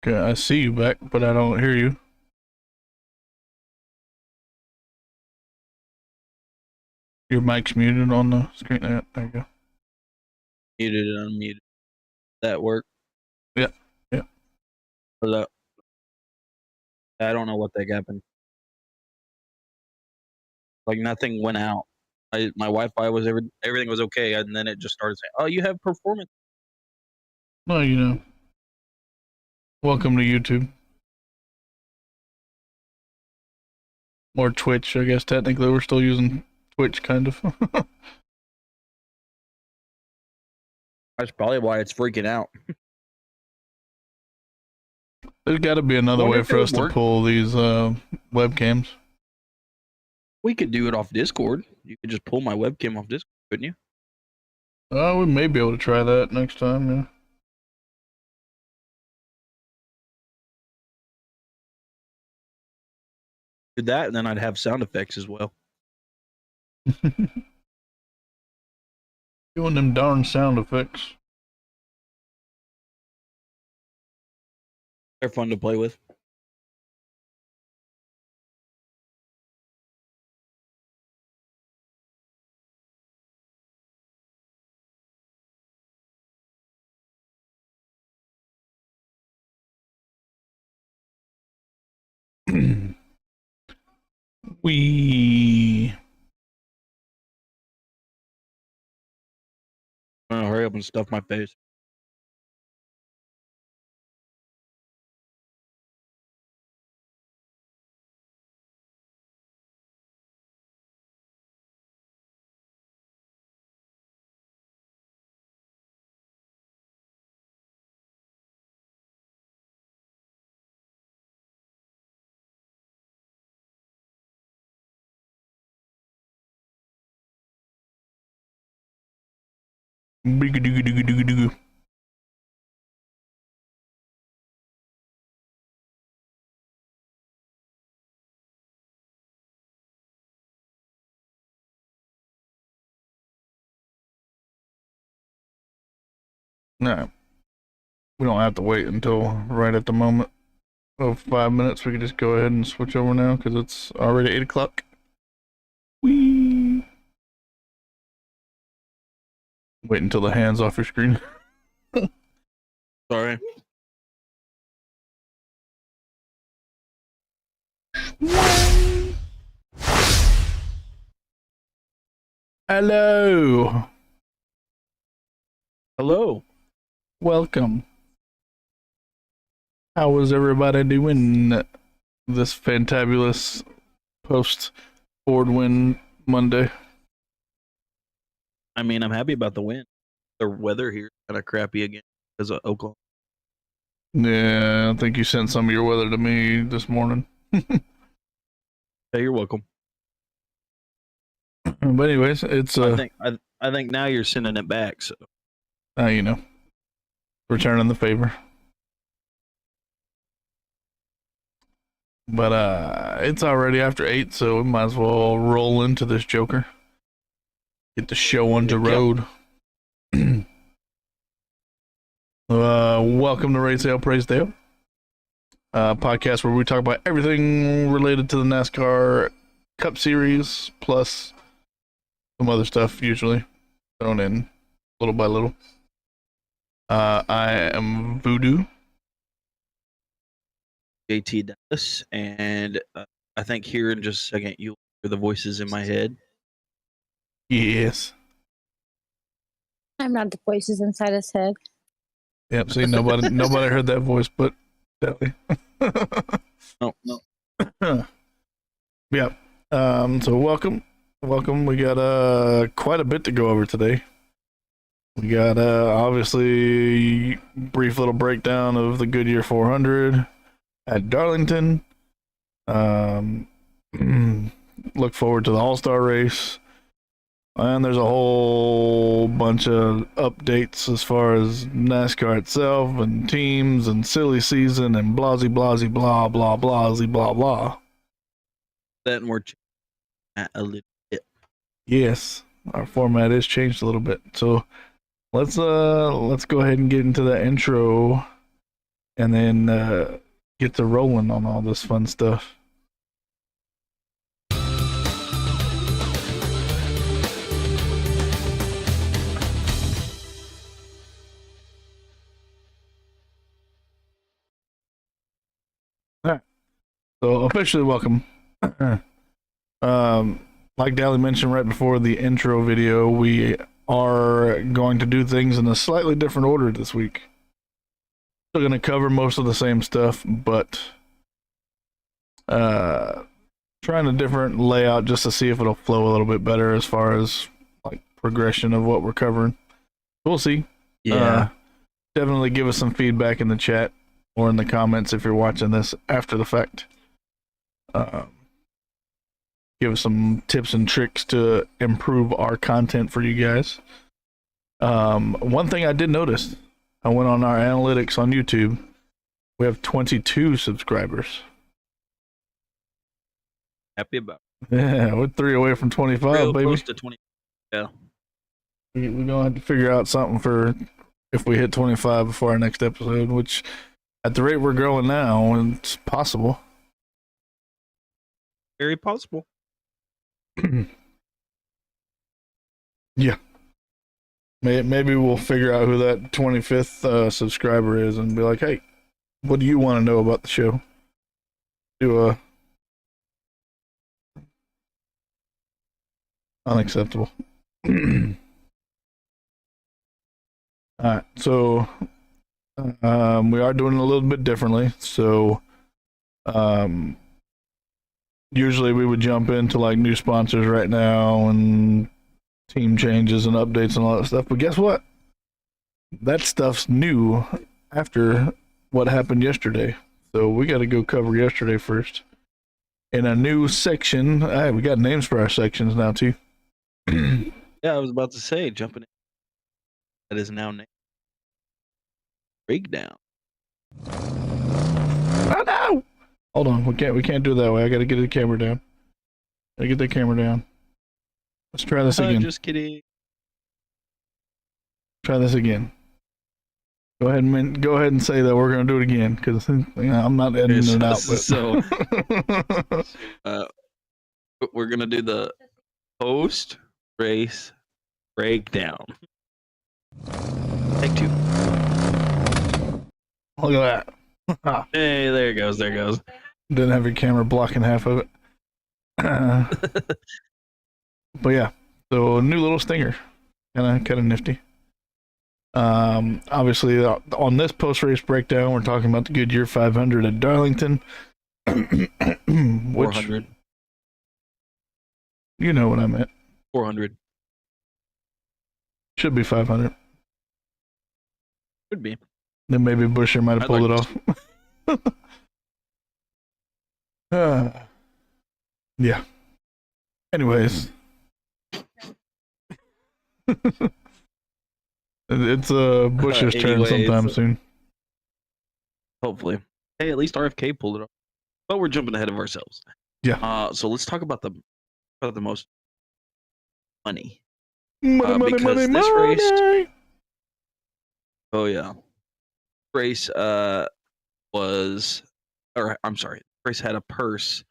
Okay, I see you back, but I don't hear you. Your mic's muted on the screen. There you go. Muted and unmuted. That work? Yeah, yeah. Hello. I don't know what the happened. Like nothing went out. My Wi-Fi was everything was okay, and then it just started saying, "Oh, you have performance." Well, you know. Welcome to YouTube. Or Twitch, I guess technically we're still using Twitch, kind of. That's probably why it's freaking out. There's got to be another way for us to pull these webcams. We could do it off Discord. You could just pull my webcam off Discord, couldn't you? We may be able to try that next time, yeah. Do that, and then I'd have sound effects as well. Doing them darn sound effects. They're fun to play with. We I'm gonna hurry up and stuff my face. No, we don't have to wait until right at the moment of 5 minutes. We can just go ahead and switch over now because it's already 8 o'clock. Wee. Wait until the hand's off your screen. Sorry. Hello. Hello. Welcome. How is everybody doing this fantabulous post-Ford win Monday? I mean, I'm happy about the win. The weather here is kind of crappy again because of Oklahoma. Yeah, I think you sent some of your weather to me this morning. Hey, you're welcome. But anyways, it's I think now you're sending it back, so you know, returning the favor. But it's already after 8, so we might as well roll into this joker. Get the show on the road. Welcome to Raid Sale Praise Dale, podcast where we talk about everything related to the NASCAR Cup Series, plus some other stuff, usually thrown in little by little. I am Voodoo. JTDALLIS, and I think here in just a second you'll hear the voices in my head. Yes. I'm not the voices inside his head. Yep. See, nobody heard that voice, but Dally. No. Yep. So welcome. We got quite a bit to go over today. We got obviously brief little breakdown of the Goodyear 400 at Darlington. Look forward to the All-Star race. And there's a whole bunch of updates as far as NASCAR itself and teams and silly season and blasey blasey blah blah blasey blah blah. That and we're a little bit. Yes, our format is changed a little bit. So let's go ahead and get into the intro and then get to rolling on all this fun stuff. All right. So officially welcome. Like Dally mentioned right before the intro video, we are going to do things in a slightly different order this week. Still going to cover most of the same stuff, but trying a different layout just to see if it'll flow a little bit better as far as like progression of what we're covering. We'll see. Yeah. Definitely give us some feedback in the chat or in the comments if you're watching this after the fact. Give us some tips and tricks to improve our content for you guys. One thing I did notice, I went on our analytics on YouTube. We have 22 subscribers. Happy about Yeah, we're 3 away from 25, real baby. close to 20. Yeah. We're gonna have to figure out something for if we hit 25 before our next episode, which at the rate we're growing now, it's possible. Very possible. Yeah. Maybe we'll figure out who that 25th subscriber is and be like, hey, what do you want to know about the show? Do unacceptable. Alright, so we are doing it a little bit differently. So usually we would jump into like new sponsors right now and team changes and updates and all that stuff. But guess what? That stuff's new after what happened yesterday. So we got to go cover yesterday first. In a new section, we got names for our sections now too. Yeah, I was about to say, jumping in. That is now named Breakdown. Oh no! Hold on, we can't do it that way. I gotta get the camera down. Gotta get the camera down. Let's try this again. Just kidding. Try this again. Go ahead and say that we're gonna do it again because I'm not editing it out. So we're gonna do the post race breakdown. Take 2. Look at that. Hey, there it goes. There it goes. Didn't have your camera blocking half of it. But yeah, so new little stinger, kind of nifty. Obviously on this post race breakdown, we're talking about the Goodyear 500 at Darlington, which 400. You know what I meant. 400 should be 500. Could be. Then maybe Busher might have pulled it off. Yeah. Anyways. It's Bush's turn sometime soon. Hopefully. Hey, at least RFK pulled it off. But we're jumping ahead of ourselves. Yeah. So let's talk about the most money. Money. Race. Oh yeah. Race race had a purse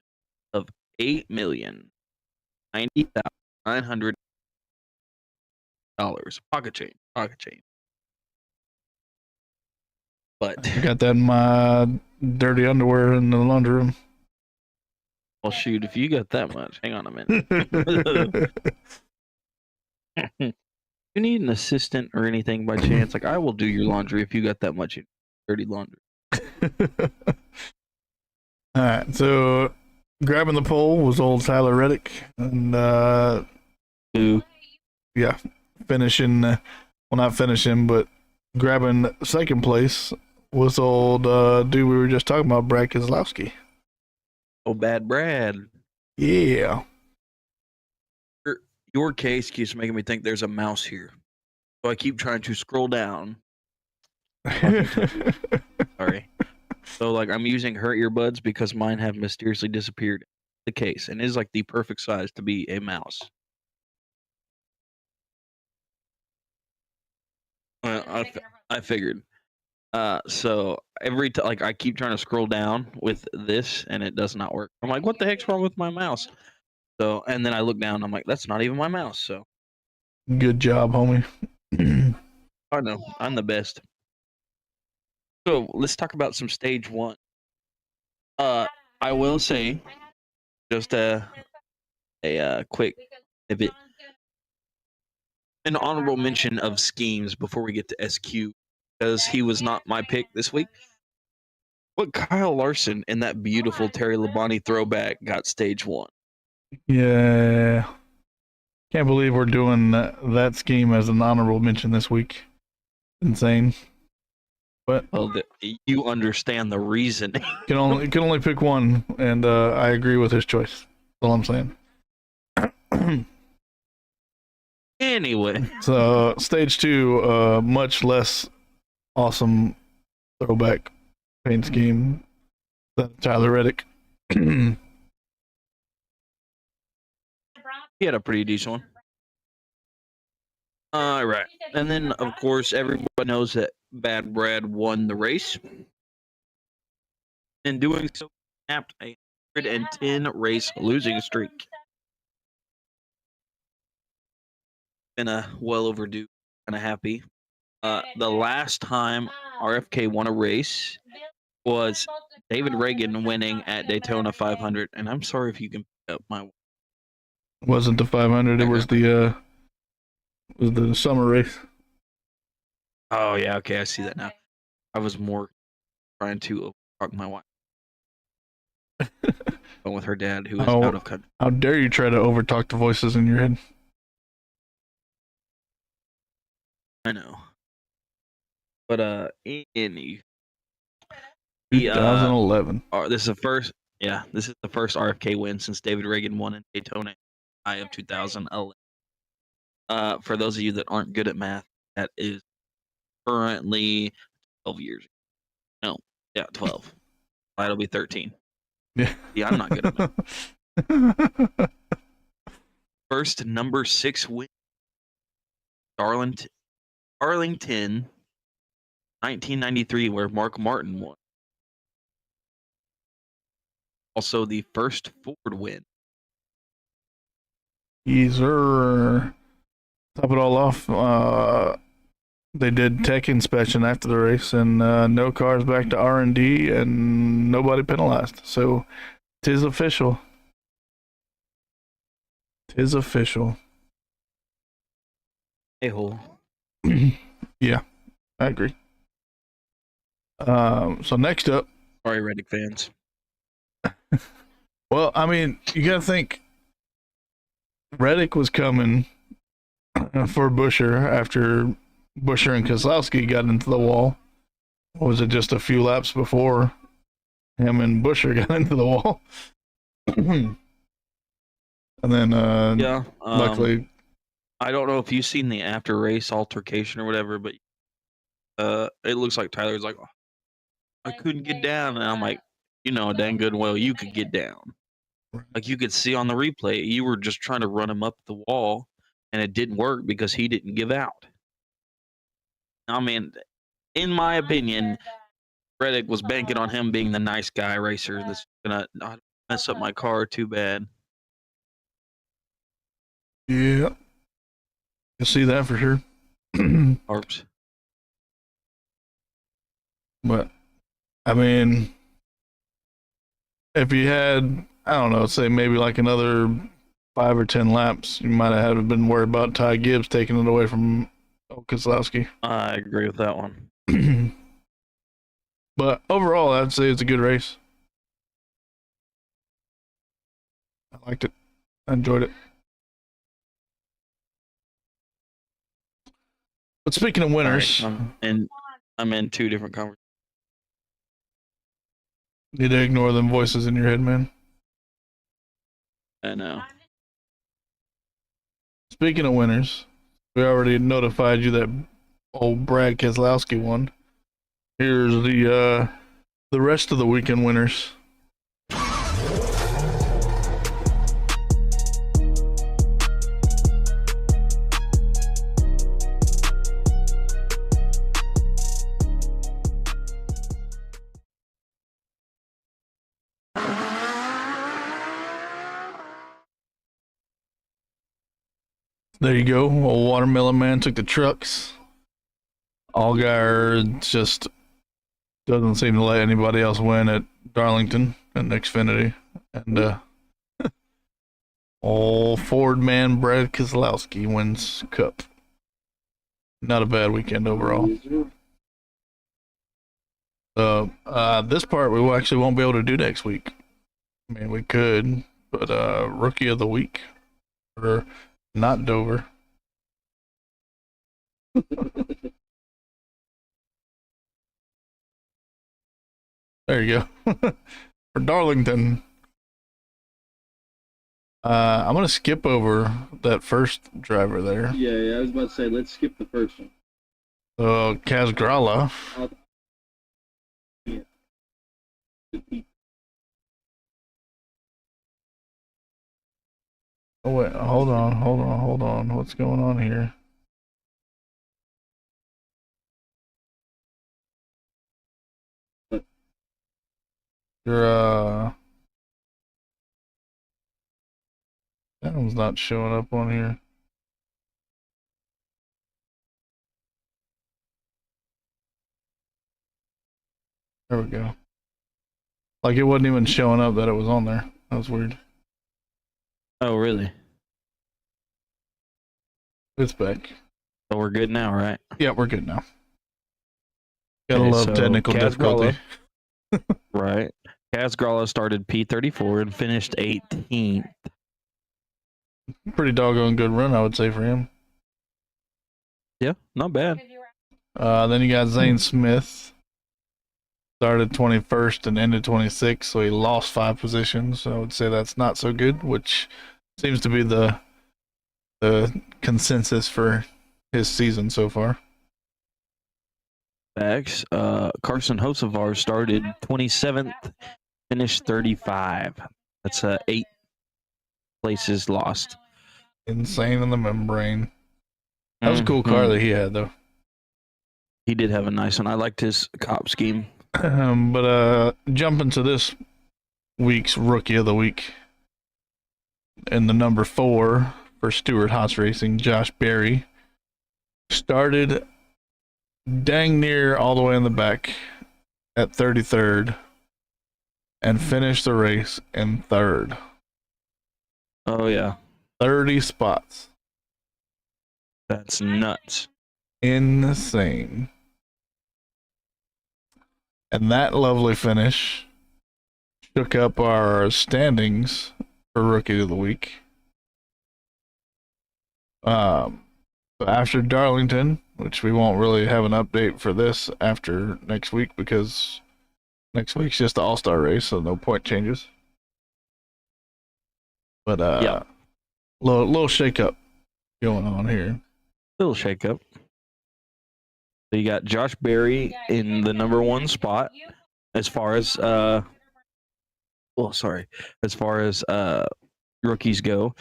of $8,090,900. Pocket change. But I got that in my dirty underwear in the laundry room. Well, shoot, if you got that much, hang on a minute. You need an assistant or anything by chance? Like, I will do your laundry if you got that much dirty laundry. All right, so grabbing the pole was old Tyler Reddick, and yeah, finishing. Well, not finishing, but grabbing second place was old dude we were just talking about, Brad Keselowski. Oh, bad Brad. Yeah. Your case keeps making me think there's a mouse here. So I keep trying to scroll down. Sorry. So, like, I'm using her earbuds because mine have mysteriously disappeared. The case, and is like the perfect size to be a mouse. I figured. So like I keep trying to scroll down with this and it does not work. I'm like, what the heck's wrong with my mouse? So, and then I look down, I'm like, that's not even my mouse. So Good job, homie. I know I'm the best. So let's talk about some stage one. I will say just a quick bit, an honorable mention of schemes before we get to SQ, because he was not my pick this week. But Kyle Larson in that beautiful Terry Labonte throwback got stage one. Yeah. Can't believe we're doing that scheme as an honorable mention this week. Insane. But Well, you understand the reason. can only pick one, and I agree with his choice. That's all I'm saying. Anyway, So stage 2, much less awesome throwback paint scheme than Tyler Reddick. he had a pretty decent one. All right, and then of course everybody knows that Bad Brad won the race. In doing so, snapped a 110 race losing streak. Been a well overdue, kind of happy. The last time RFK won a race was David Reagan winning at Daytona 500, and I'm sorry if you can pick up my. Wasn't the 500? It was the summer race. Oh yeah, okay, I see that now. I was more trying to talk my wife with her dad, who is out of country. How dare you try to overtalk the voices in your head? I know, but any 2011. this is the first. Yeah, this is the first RFK win since David Reagan won in Daytona of 2011. For those of you that aren't good at math, that is currently 12 years. No, yeah, 12. That'll be 13. Yeah, I'm not good at math. First number 6 win. Darlington, 1993, where Mark Martin won. Also, the first Ford win. Top it all off. They did tech inspection after the race, and no cars back to R&D, and nobody penalized. So, 'tis official. 'Tis official. Hale. Yeah, I agree. So next up. Sorry, Reddick fans. Well, I mean, you gotta think Reddick was coming for Busher after Busher and Keselowski got into the wall. Or was it just a few laps before him and Busher got into the wall? And then, yeah, luckily, I don't know if you've seen the after race altercation or whatever, but it looks like Tyler's like, oh, I couldn't get down, and I'm like, you know, dang good well you could get down. Like you could see on the replay, you were just trying to run him up the wall, and it didn't work because he didn't give out. I mean, in my opinion, Reddick was banking on him being the nice guy racer that's gonna not mess up my car too bad. yeah, you'll see that for sure. Harps. But I mean, if you had, I don't know, say maybe like another 5 or 10 laps, you might have been worried about Ty Gibbs taking it away from Keselowski. I agree with that one. But overall, I'd say it's a good race. I liked it. I enjoyed it. But speaking of winners, Right, I'm in 2 different conversations. need to ignore them voices in your head, man. I know. Speaking of winners, we already notified you that old Brad Keselowski won. Here's the rest of the weekend winners. There you go. Old Watermelon Man took the trucks. Allgaier just doesn't seem to let anybody else win at Darlington and Xfinity. And old Ford man Brad Keselowski wins Cup. Not a bad weekend overall. So this part we actually won't be able to do next week. I mean, we could, but Rookie of the Week or not Dover. There you go. For Darlington. I'm gonna skip over that first driver there. Yeah, I was about to say, let's skip the first one. So Casgrala. Oh wait, hold on. What's going on here? Your that one's not showing up on here. There we go. Like it wasn't even showing up that it was on there. That was weird. Oh, really? It's back. So we're good now, right? Yeah, we're good now. Gotta Okay, love so technical difficulty. Right. Casgrala started P34 and finished 18th. Pretty doggone good run, I would say, for him. Yeah, not bad. Then you got Zane Smith. Started 21st and ended 26th, so he lost 5 positions. So I would say that's not so good, which seems to be the consensus for his season so far. Facts. Carson Hocevar started 27th, finished 35. That's 8 places lost. Insane in the membrane. That was a cool car that he had, though. He did have a nice one. I liked his cop scheme. But jumping to this week's Rookie of the Week. And the number 4 for Stewart Haas Racing, Josh Berry. Started dang near all the way in the back at 33rd. And finished the race in 3rd. Oh, yeah. 30 spots. That's nuts. Insane. And that lovely finish shook up our standings for Rookie of the Week. So after Darlington, which we won't really have an update for this after next week because next week's just the All-Star race, so no point changes. But Yeah. little shake-up going on here. Little shake up. So you got Josh Berry in the number 1 spot as far as rookies go.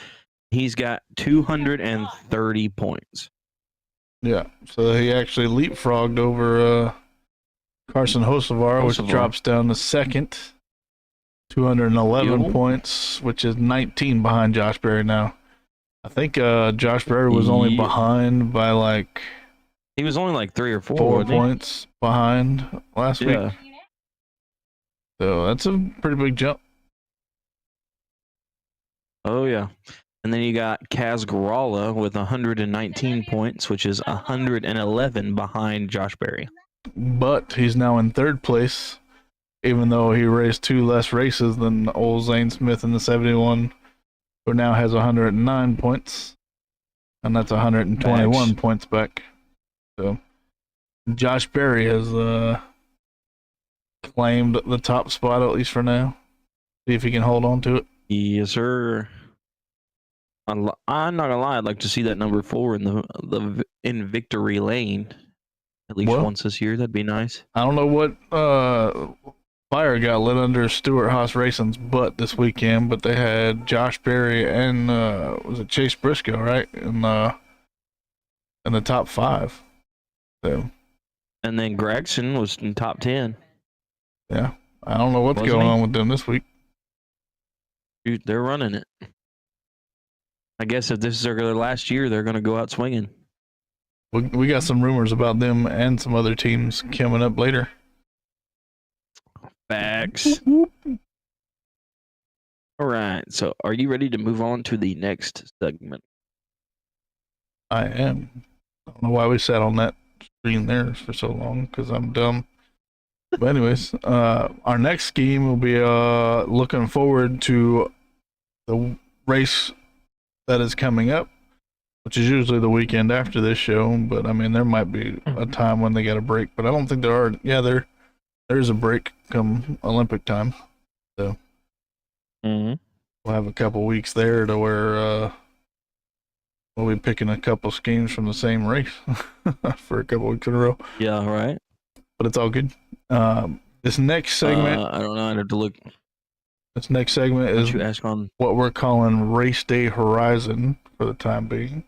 He's got 230 points. Yeah, so he actually leapfrogged over Carson Hocevar, which drops down to 2nd. 211 points, which is 19 behind Josh Berry now. I think Josh Berry was only behind by like... He was only like 3 or 4 4 points behind last week. So that's a pretty big jump. Oh, yeah. And then you got Casgrala with 119 points, which is 111 behind Josh Berry. But he's now in 3rd place, even though he raced 2 less races than old Zane Smith in the 71, who now has 109 points. And that's 121 points back. So Josh Berry has claimed the top spot, at least for now. See if he can hold on to it. Yes, sir. I'm not gonna lie. I'd like to see that number 4 in victory lane at least once this year. That'd be nice. I don't know what fire got lit under Stewart Haas Racing's butt this weekend, but they had Josh Berry and was it Chase Briscoe, right, in the top 5. So. And then Gregson was in top 10. Yeah, I don't know what's going on with them this week. Dude, they're running it. I guess if this is their last year, they're going to go out swinging. We got some rumors about them and some other teams coming up later. Facts. All right. So, are you ready to move on to the next segment? I am. I don't know why we sat on that screen there for so long, because I'm dumb. But anyways, our next scheme will be looking forward to the race that is coming up, which is usually the weekend after this show. But I mean, there might be a time when they got a break, but I don't think there are. Yeah, there's a break come Olympic time, so we'll have a couple weeks there to where we'll be picking a couple schemes from the same race for a couple weeks in a row. Yeah, right. But it's all good. This next segment, I don't know. I'd have to look. this next segment is You ask on. what we're calling Race Day Horizon for the time being.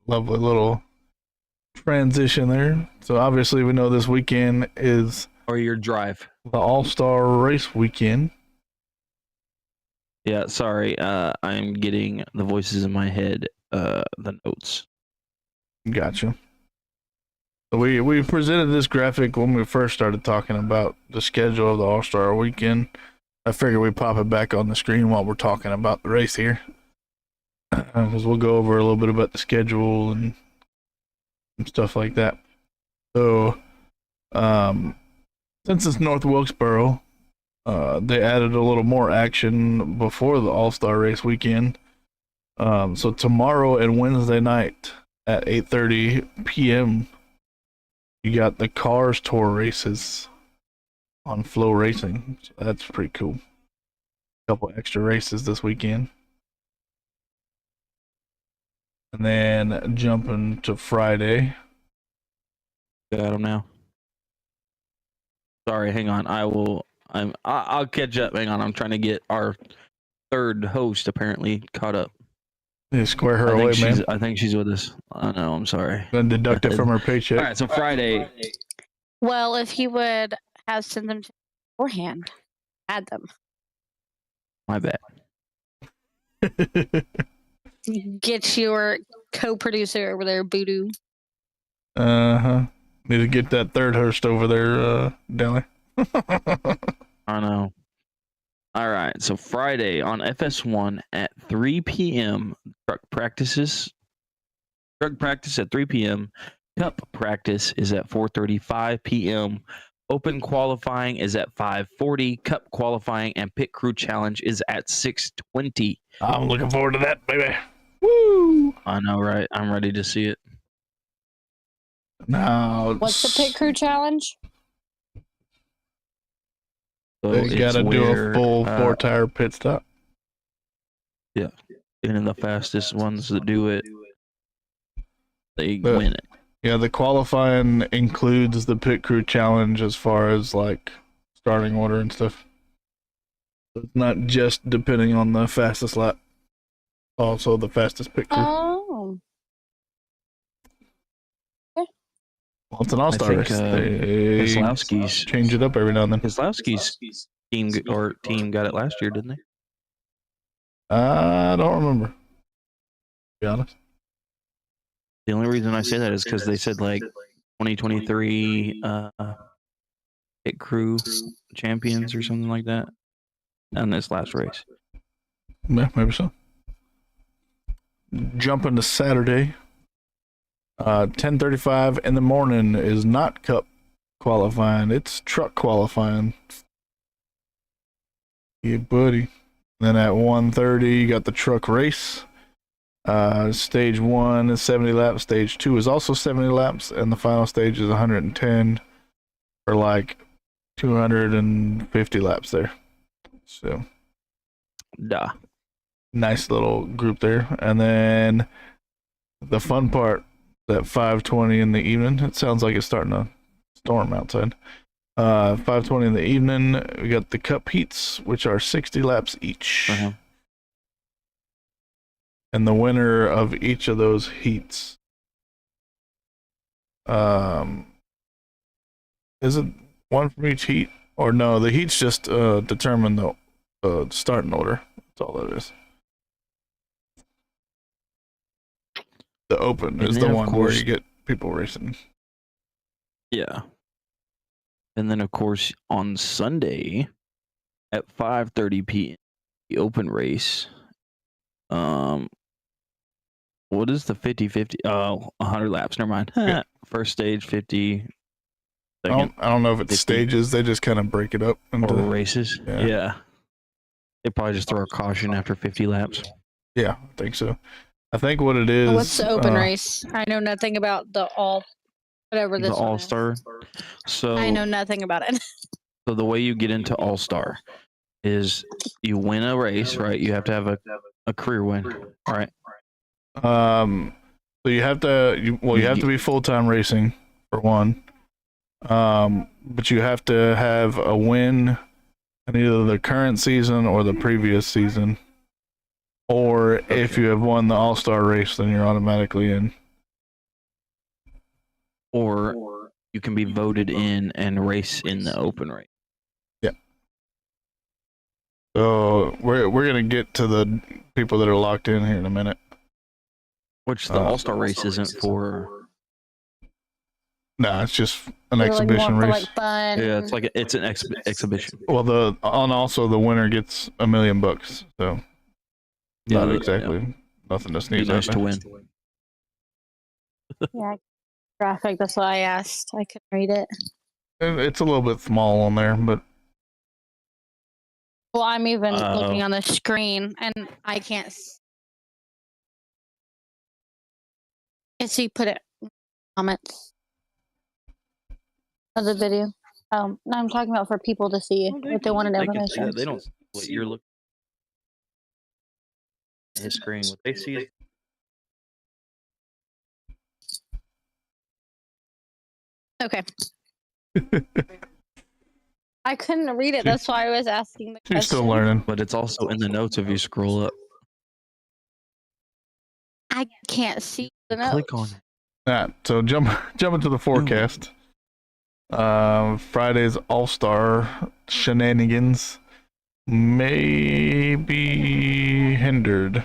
Lovely little transition there. So obviously we know this weekend is Or your drive. the All-Star Race weekend. Yeah, sorry. I'm getting the voices in my head, the notes. Gotcha. So we presented this graphic when we first started talking about the schedule of the All-Star weekend. I figured we'd pop it back on the screen while we're talking about the race here. Because we'll go over a little bit about the schedule and stuff like that. So, since it's North Wilkesboro, they added a little more action before the All-Star Race weekend. So tomorrow and Wednesday night at 8:30 p.m., you got the Cars Tour races on Flow Racing. So that's pretty cool. A couple extra races this weekend. And then jumping to Friday. Got them now. Sorry, hang on. I'll catch up. Hang on. I'm trying to get our third host apparently caught up. Yeah, square her away, man. I think she's with us. I know. I'm sorry. Then deduct it from her paycheck. All right. So Friday. Well, if you would have sent them to beforehand, add them. My bad. Get your co-producer over there, Voodoo. Need to get that third host over there, Dally. I know. All right. So Friday on FS1 at 3 p.m. Truck practice at 3 p.m. Cup practice is at 4:35 p.m. Open qualifying is at 5:40. Cup qualifying and pit crew challenge is at 6:20. I'm looking forward to that, baby. Woo! I know, right? I'm ready to see it. Now, What's the pit crew challenge? So they gotta do a full 4-tire pit stop. Yeah, and the fastest ones that do it, they win it. Yeah, the qualifying includes the pit crew challenge as far as like starting order and stuff. So it's not just depending on the fastest lap, also the fastest pit crew. Oh. Well, it's an all-star race. They Keselowski's change it up every now and then. Keselowski's team got it last year, didn't they? I don't remember, to be honest. The only reason I say that is because they said like 2023 pit crew champions or something like that on this last race. Yeah, maybe so. Jumping to Saturday, 10:35 in the morning is not Cup qualifying. It's truck qualifying. Yeah, buddy. Then at 1:30, you got the truck race. Stage 1 is 70 laps. Stage 2 is also 70 laps. And the final stage is 110 for like 250 laps there. So, Duh. nice little group there. And then the fun part, at 5:20 in the evening, it sounds like it's starting to storm outside. 5:20 in the evening, we got the Cup heats, which are 60 laps each. Uh-huh. And the winner of each of those heats, is it one from each heat, Or no, the heats just determine the starting order. That's all that is. The open And is then, the of one where course- you get people racing. Yeah. And then, of course, on Sunday at 5:30 p.m., the open race. What is the 50-50? Oh, 100 laps. Never mind. Yeah. First stage 50. I Second don't know if it's 50. stages. They just kind of break it up or into. races. yeah. Yeah. They probably just throw a caution after 50 laps. Yeah, I think so. I think what it is. What's the open race? I know nothing about the whatever this The one All is. Star. So I know nothing about it. So the way you get into All Star is you win a race, right? You have to have a career win, right? So you have to. You have to be full time racing for one. But you have to have a win in either the current season or the previous season. Or if you have won the All Star race, then you're automatically in. Or you can be voted in and race in the open race. So we're gonna get to the people that are locked in here in a minute. Which the All Star race isn't for. Nah, it's just an They're, exhibition more for, race. fun. Yeah, it's an exhibition. Well, also the winner gets $1 million. So Yeah, not exactly nothing to Be sneeze nice at. to win. Yeah, graphic. That's why I asked. I couldn't read it. It's a little bit small on there, but Well, I'm even Oh. looking on the screen, and I can't. Can see put it in comments of the video. No, I'm talking about for people to see if they wanted They can see information. that. They don't see what you're looking at his screen. What they see is Okay. I couldn't read it. That's why I was asking the question. she's still learning. but it's also in the notes if you scroll up. I can't see the notes. Click on it. So jump into the forecast. Friday's All-Star shenanigans may be hindered.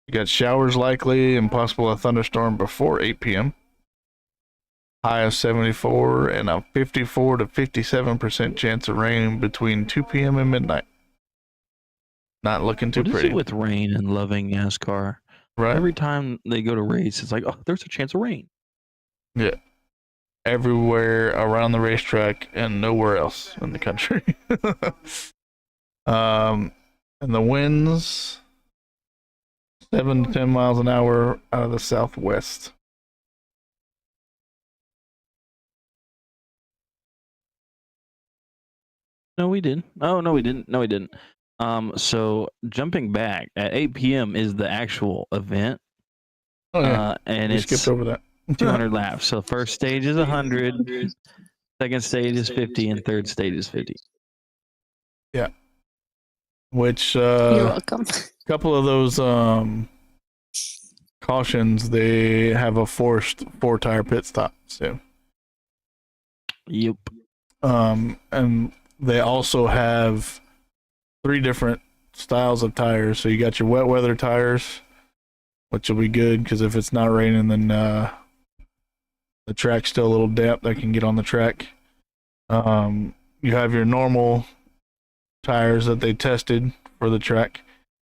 You got showers likely and possible a thunderstorm before 8 p.m. High of 74 and a 54 to 57% chance of rain between 2 p.m. and midnight. Not looking too What is pretty, it with rain and loving NASCAR? right? Every time they go to race, it's like, oh, there's a chance of rain. Everywhere around the racetrack and nowhere else in the country. And the winds 7 to 10 miles an hour out of the southwest. No, we didn't. Oh, no, we didn't. No, we didn't. So jumping back at 8 p.m. is the actual event. Oh yeah, And we it's skipped over that. 200 laps. So first stage is 100, second stage is 50, and third stage is 50. Which You're welcome. couple of those cautions, they have a forced 4-tire pit stop too. Yep. And they also have 3 different styles of tires. So you got your wet weather tires, which will be good because if it's not raining, then the track's still a little damp. That can get on the track. You have your normal tires that they tested for the track,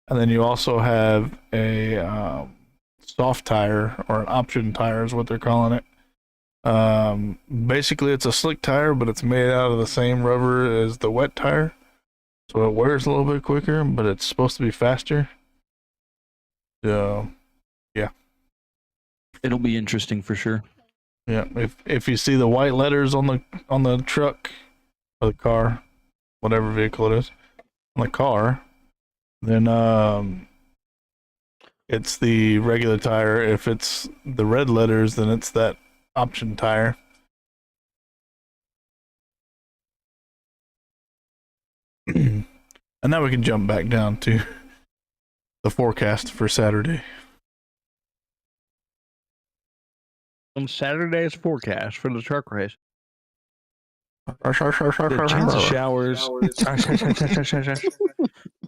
and then you also have a soft tire, or an option tire is what they're calling it. Basically it's a slick tire, but it's made out of the same rubber as the wet tire, so it wears a little bit quicker, but it's supposed to be faster. So yeah, It'll be interesting for sure. yeah. If you see the white letters on the truck or the car, whatever vehicle it is, on the car, then it's the regular tire. If it's the red letters, then it's that option tire. And now we can jump back down to the forecast for Saturday. On Saturday's forecast for the truck race. The chance of showers.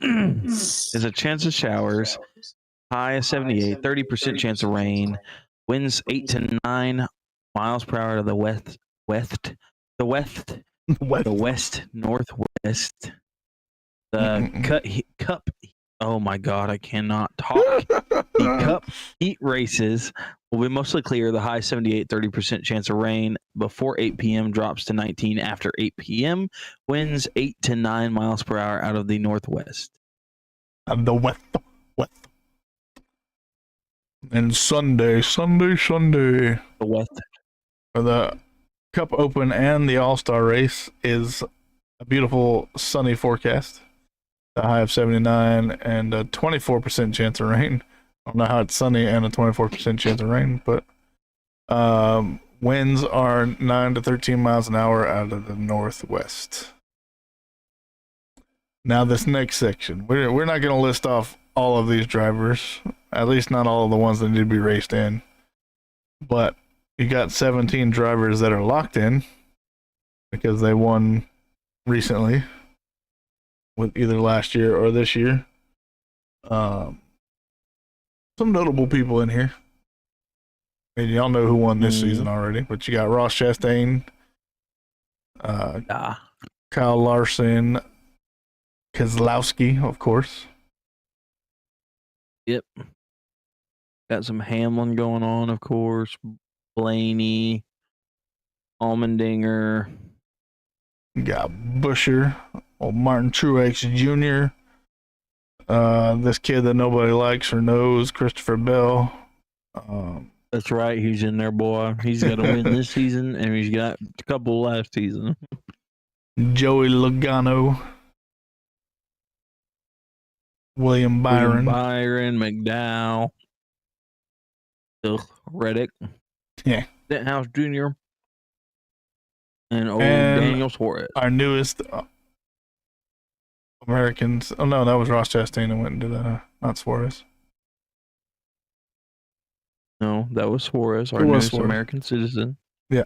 There's a chance of showers. High of 78, 30% chance of rain. Winds 8 to 9 miles per hour to the west northwest. The cup. Oh my God, I cannot talk. The cup heat races will be mostly clear. The high 78, 30% chance of rain before 8 p.m. drops to 19 after 8 p.m. Winds 8 to 9 miles per hour out of the northwest. And the west. And Sunday. The west. For the Cup Open and the All-Star race is a beautiful sunny forecast. The high of 79 and a 24% chance of rain. I don't know how it's sunny and a 24% chance of rain, but winds are 9 to 13 miles an hour out of the northwest. Now this next section, we're not going to list off all of these drivers, at least not all of the ones that need to be raced in, but you got 17 drivers that are locked in because they won recently with either last year or this year. Some notable people in here. And y'all know who won this season already, but you got Ross Chastain, Kyle Larson, Keselowski, of course. Yep. Got some Hamlin going on, of course. Blaney, Allmendinger. You got Busher, old Martin Truex Jr., this kid that nobody likes or knows, Christopher Bell. That's right. He's in there, boy. He's got to win this season, and he's got a couple last season. Joey Logano. William Byron. McDowell. Reddick. Yeah. Stenhouse Jr. And Daniel Suarez. Our newest Americans. Oh, no, that was Ross Chastain that went and did that, not Suarez. No, that was Suarez, our Who was newest Suarez? American citizen. Yeah.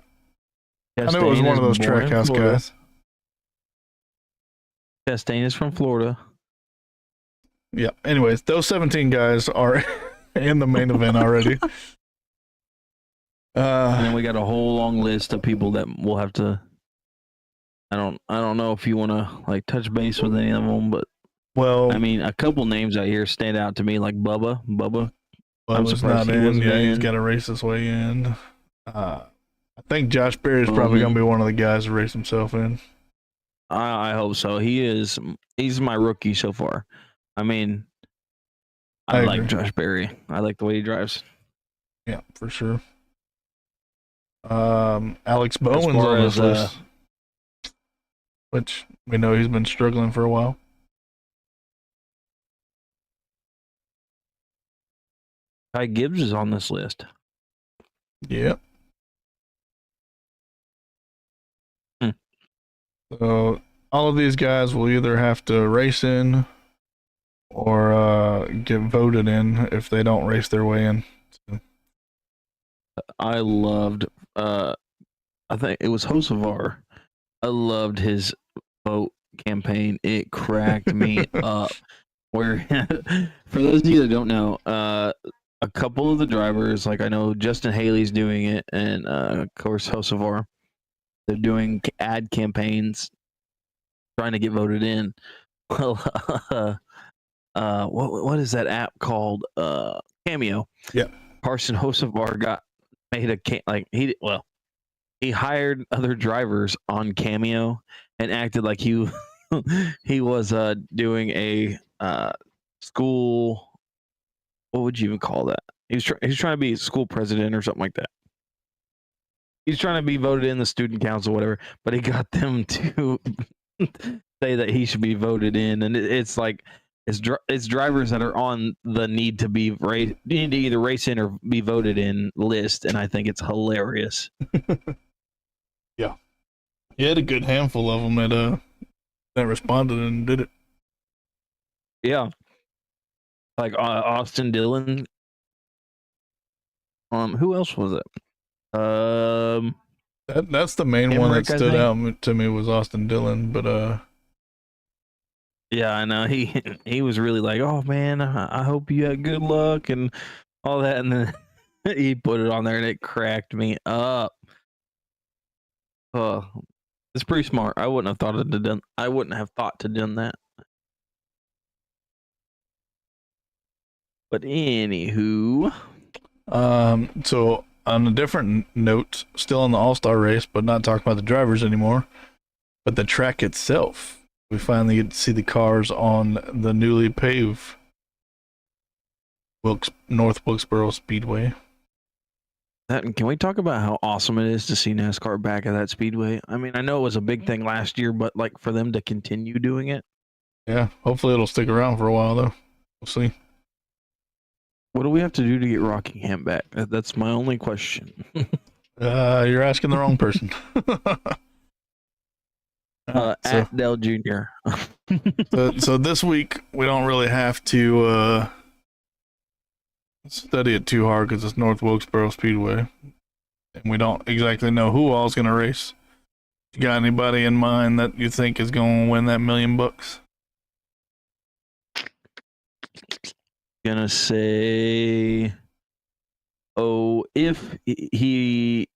Chastain I knew it was one of those born in Trackhouse Florida. guys. Chastain is from Florida. Yeah. Anyways, those 17 guys are in the main event already. And then we got a whole long list of people that we'll have to. I don't know if you want to like touch base with any of them, but well, I mean, a couple names out here stand out to me, like Bubba. I'm Bubba's surprised not he in. wasn't Yeah, he's in. got to race his way in. I think Josh Berry's probably going to be one of the guys to race himself in. I hope so. He's my rookie so far. I mean, I like agree. Josh Berry. I like the way he drives. Yeah, for sure. Alex Bowen's far on this as, list, which we know he's been struggling for a while. Ty Gibbs is on this list. Yep. So all of these guys will either have to race in or get voted in if they don't race their way in. So. I loved, I think it was Hocevar. I loved his vote campaign. It cracked me up. Where, for those of you that don't know, a couple of the drivers, like I know Justin Haley's doing it, and of course Hocevar, they're doing ad campaigns, trying to get voted in. Well, what is that app called? Cameo. Yeah. Carson Hocevar made he hired other drivers on Cameo and acted like he was doing a school. What would you even call that? He's trying to be school president or something like that. He's trying to be voted in the student council, whatever. But he got them to say that he should be voted in, and it's like it's drivers that are on the need to either race in or be voted in list, and I think it's hilarious. Yeah, he had a good handful of them that responded and did it. Yeah, like Austin Dillon. Who else was it? That's the main one that Emmerich, I stood think. out to me was Austin Dillon, but Yeah, I know. He was really like, "Oh man, I hope you had good luck and all that," and then he put it on there and it cracked me up. Oh, it's pretty smart. I wouldn't have thought to done. I wouldn't have thought to done that. But anywho, so on a different note, still in the All-Star race, but not talking about the drivers anymore, but the track itself. We finally get to see the cars on the newly paved North Wilkesboro Speedway. can we talk about how awesome it is to see NASCAR back at that speedway? I mean, I know it was a big thing last year, but like for them to continue doing it. Yeah, hopefully it'll stick around for a while though. We'll see. What do we have to do to get Rockingham back? That's my only question. You're asking the wrong person. At Dell Jr. So this week we don't really have to study it too hard because it's North Wilkesboro Speedway, and we don't exactly know who all's gonna race. You got anybody in mind that you think is gonna win that $1 million? Gonna say, oh, if he,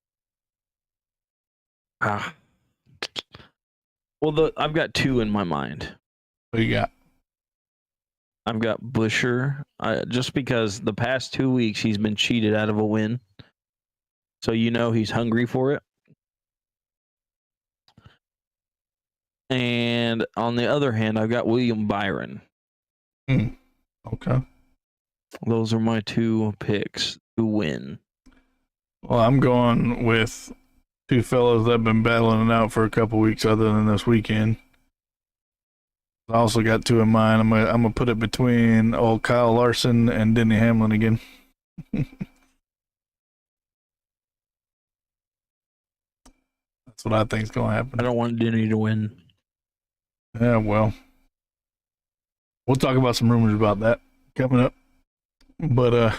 well, I've got two in my mind. What you got? I've got Busher, just because the past 2 weeks he's been cheated out of a win, so you know he's hungry for it. And on the other hand, I've got William Byron. Okay. Those are my two picks to win. Well, I'm going with two fellows that have been battling it out for a couple weeks other than this weekend. I also got two in mind. I'm gonna put it between old Kyle Larson and Denny Hamlin again. That's what I think's gonna happen. I don't want Denny to win. Yeah, well, we'll talk about some rumors about that coming up. But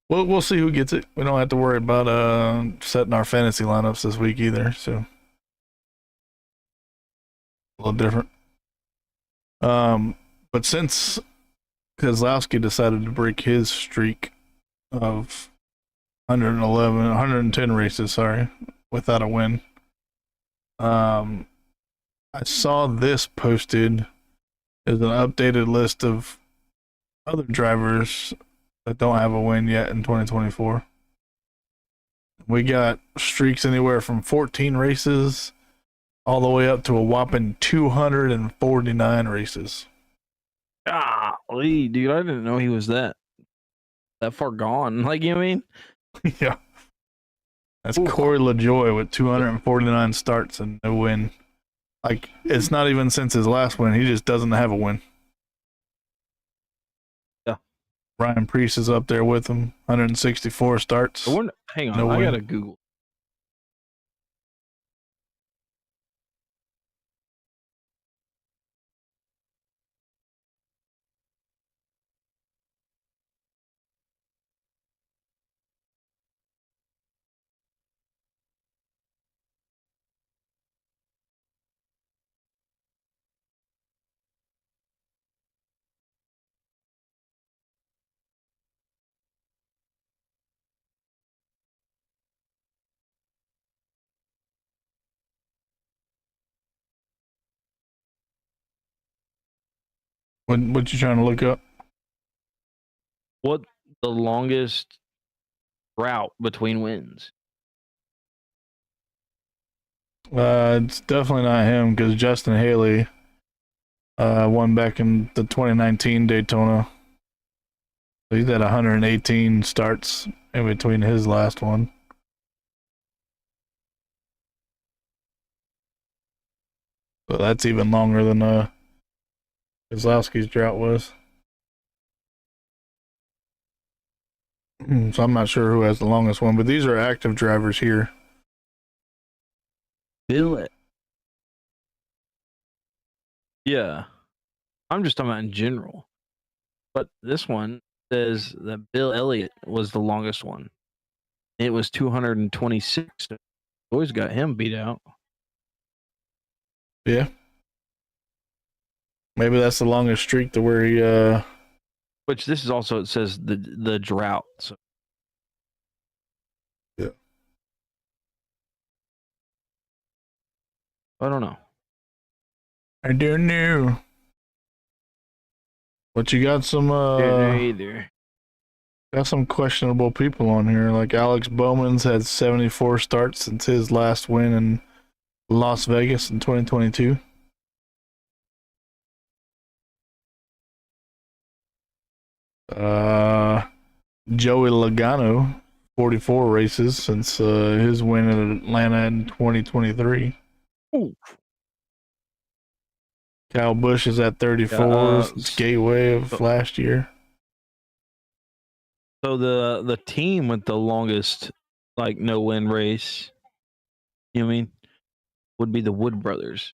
we'll see who gets it. We don't have to worry about setting our fantasy lineups this week either, so a little different. But since Keselowski decided to break his streak of 110 races, without a win, I saw this posted as an updated list of other drivers that don't have a win yet in 2024. We got streaks anywhere from 14 races all the way up to a whopping 249 races. Golly, dude, I didn't know he was that far gone. Like, you know what I mean? Yeah. That's Ooh. Corey LaJoy with 249 starts and no win. Like, it's not even since his last win. He just doesn't have a win. Yeah. Ryan Preece is up there with him. 164 starts. Hang on, No I win. gotta Google. What you trying to look up? What the longest route between wins? It's definitely not him because Justin Haley won back in the 2019 Daytona. So he's at 118 starts in between his last one. So that's even longer than Keselowski's drought was. So I'm not sure who has the longest one, but these are active drivers here. Bill. Yeah. I'm just talking about in general. But this one says that Bill Elliott was the longest one. It was 226. Boys got him beat out. Yeah. Maybe that's the longest streak to where he Which this is also, it says the drought. So. Yeah. I don't know. I don't know. But you got some Either. got some questionable people on here. Like Alex Bowman's had 74 starts since his last win in Las Vegas in 2022. Joey Logano, 44 races since his win in Atlanta in 2023. Ooh. Kyle Busch is at 34 since Gateway of last year. So the team with the longest like no win race, you know what I mean, would be the Wood brothers.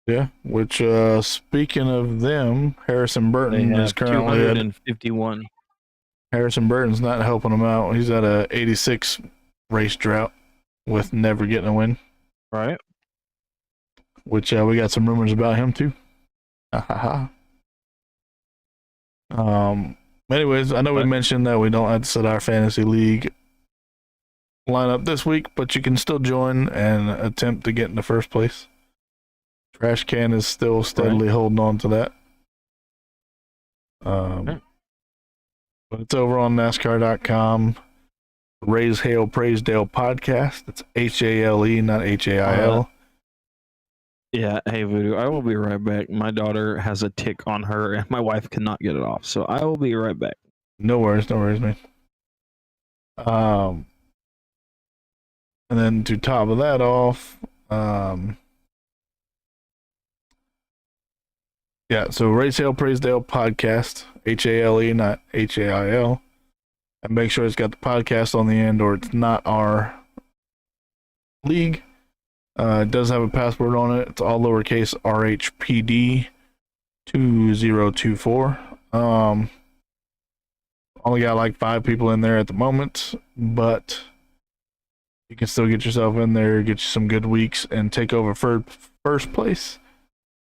Yeah, which speaking of them, Harrison They Burton is have currently at 251. Harrison Burton's not helping him out. He's at a 86 race drought with never getting a win. Right. Which we got some rumors about him too. Anyways, I know we mentioned that we don't have to set our fantasy league lineup this week, but you can still join and attempt to get into first place. Trash Can is still steadily holding on to that. But it's over on NASCAR.com. Raise Hale Praise Dale podcast. It's HALE, not HAIL. Yeah. Hey, Voodoo, I will be right back. My daughter has a tick on her, and my wife cannot get it off. So I will be right back. No worries, man. And then to top of that off, so Race Hale Praise Dale podcast, HALE, not HAIL. And make sure it's got the podcast on the end or it's not our league. It does have a password on it. It's all lowercase RHPD2024. Only got like 5 people in there at the moment, but you can still get yourself in there, get you some good weeks, and take over first place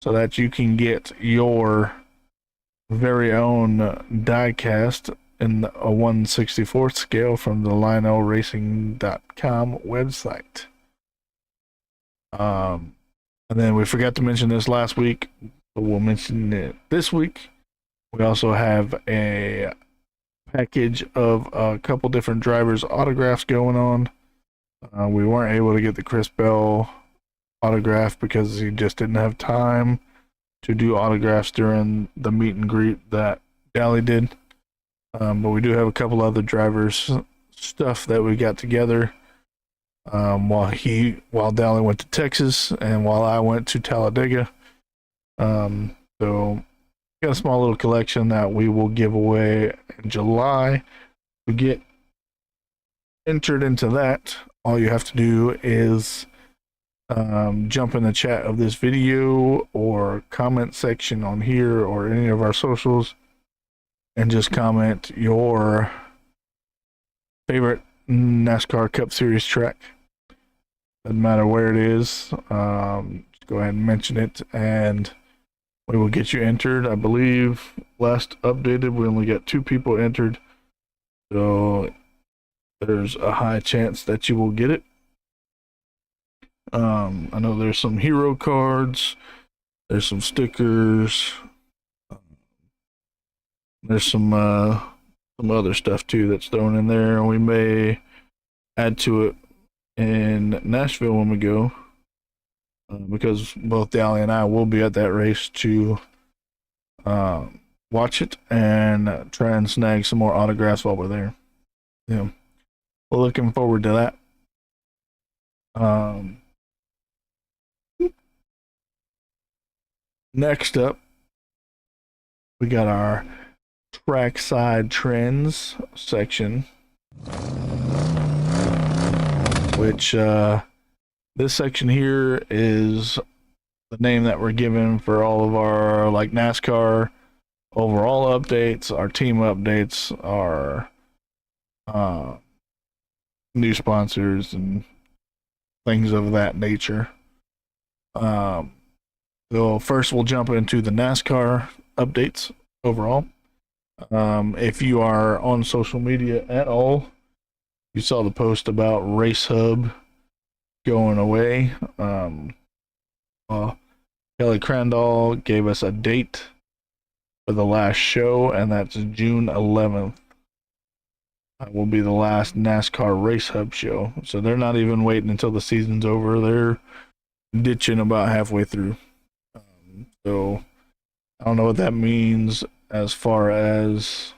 so that you can get your very own diecast in a 1/64th scale from the LionelRacing.com website. And then we forgot to mention this last week, but we'll mention it this week. We also have a package of a couple different drivers' autographs going on. We weren't able to get the Chris Bell autograph because he just didn't have time to do autographs during the meet and greet that Dally did. But we do have a couple other drivers' stuff that we got together while Dally went to Texas and while I went to Talladega. So got a small little collection that we will give away in July. To get entered into that, all you have to do is jump in the chat of this video or comment section on here or any of our socials and just comment your favorite NASCAR Cup Series track. Doesn't matter where it is. Just go ahead and mention it and we will get you entered. I believe last updated we only got 2 people entered, so there's a high chance that you will get it. I know there's some hero cards, there's some stickers, there's some other stuff too that's thrown in there, and we may add to it in Nashville when we go. Because both Dally and I will be at that race to watch it and try and snag some more autographs while we're there. Yeah, we're looking forward to that. Next up, we got our trackside trends section, which this section here is the name that we're given for all of our like NASCAR overall updates, our team updates, our new sponsors and things of that nature. So first we'll jump into the NASCAR updates overall. If you are on social media at all, you saw the post about Race Hub going away. Kelly Crandall gave us a date for the last show, and that's June 11th. Will be the last NASCAR Race Hub show. So they're not even waiting until the season's over. They're ditching about halfway through. So I don't know what that means as far as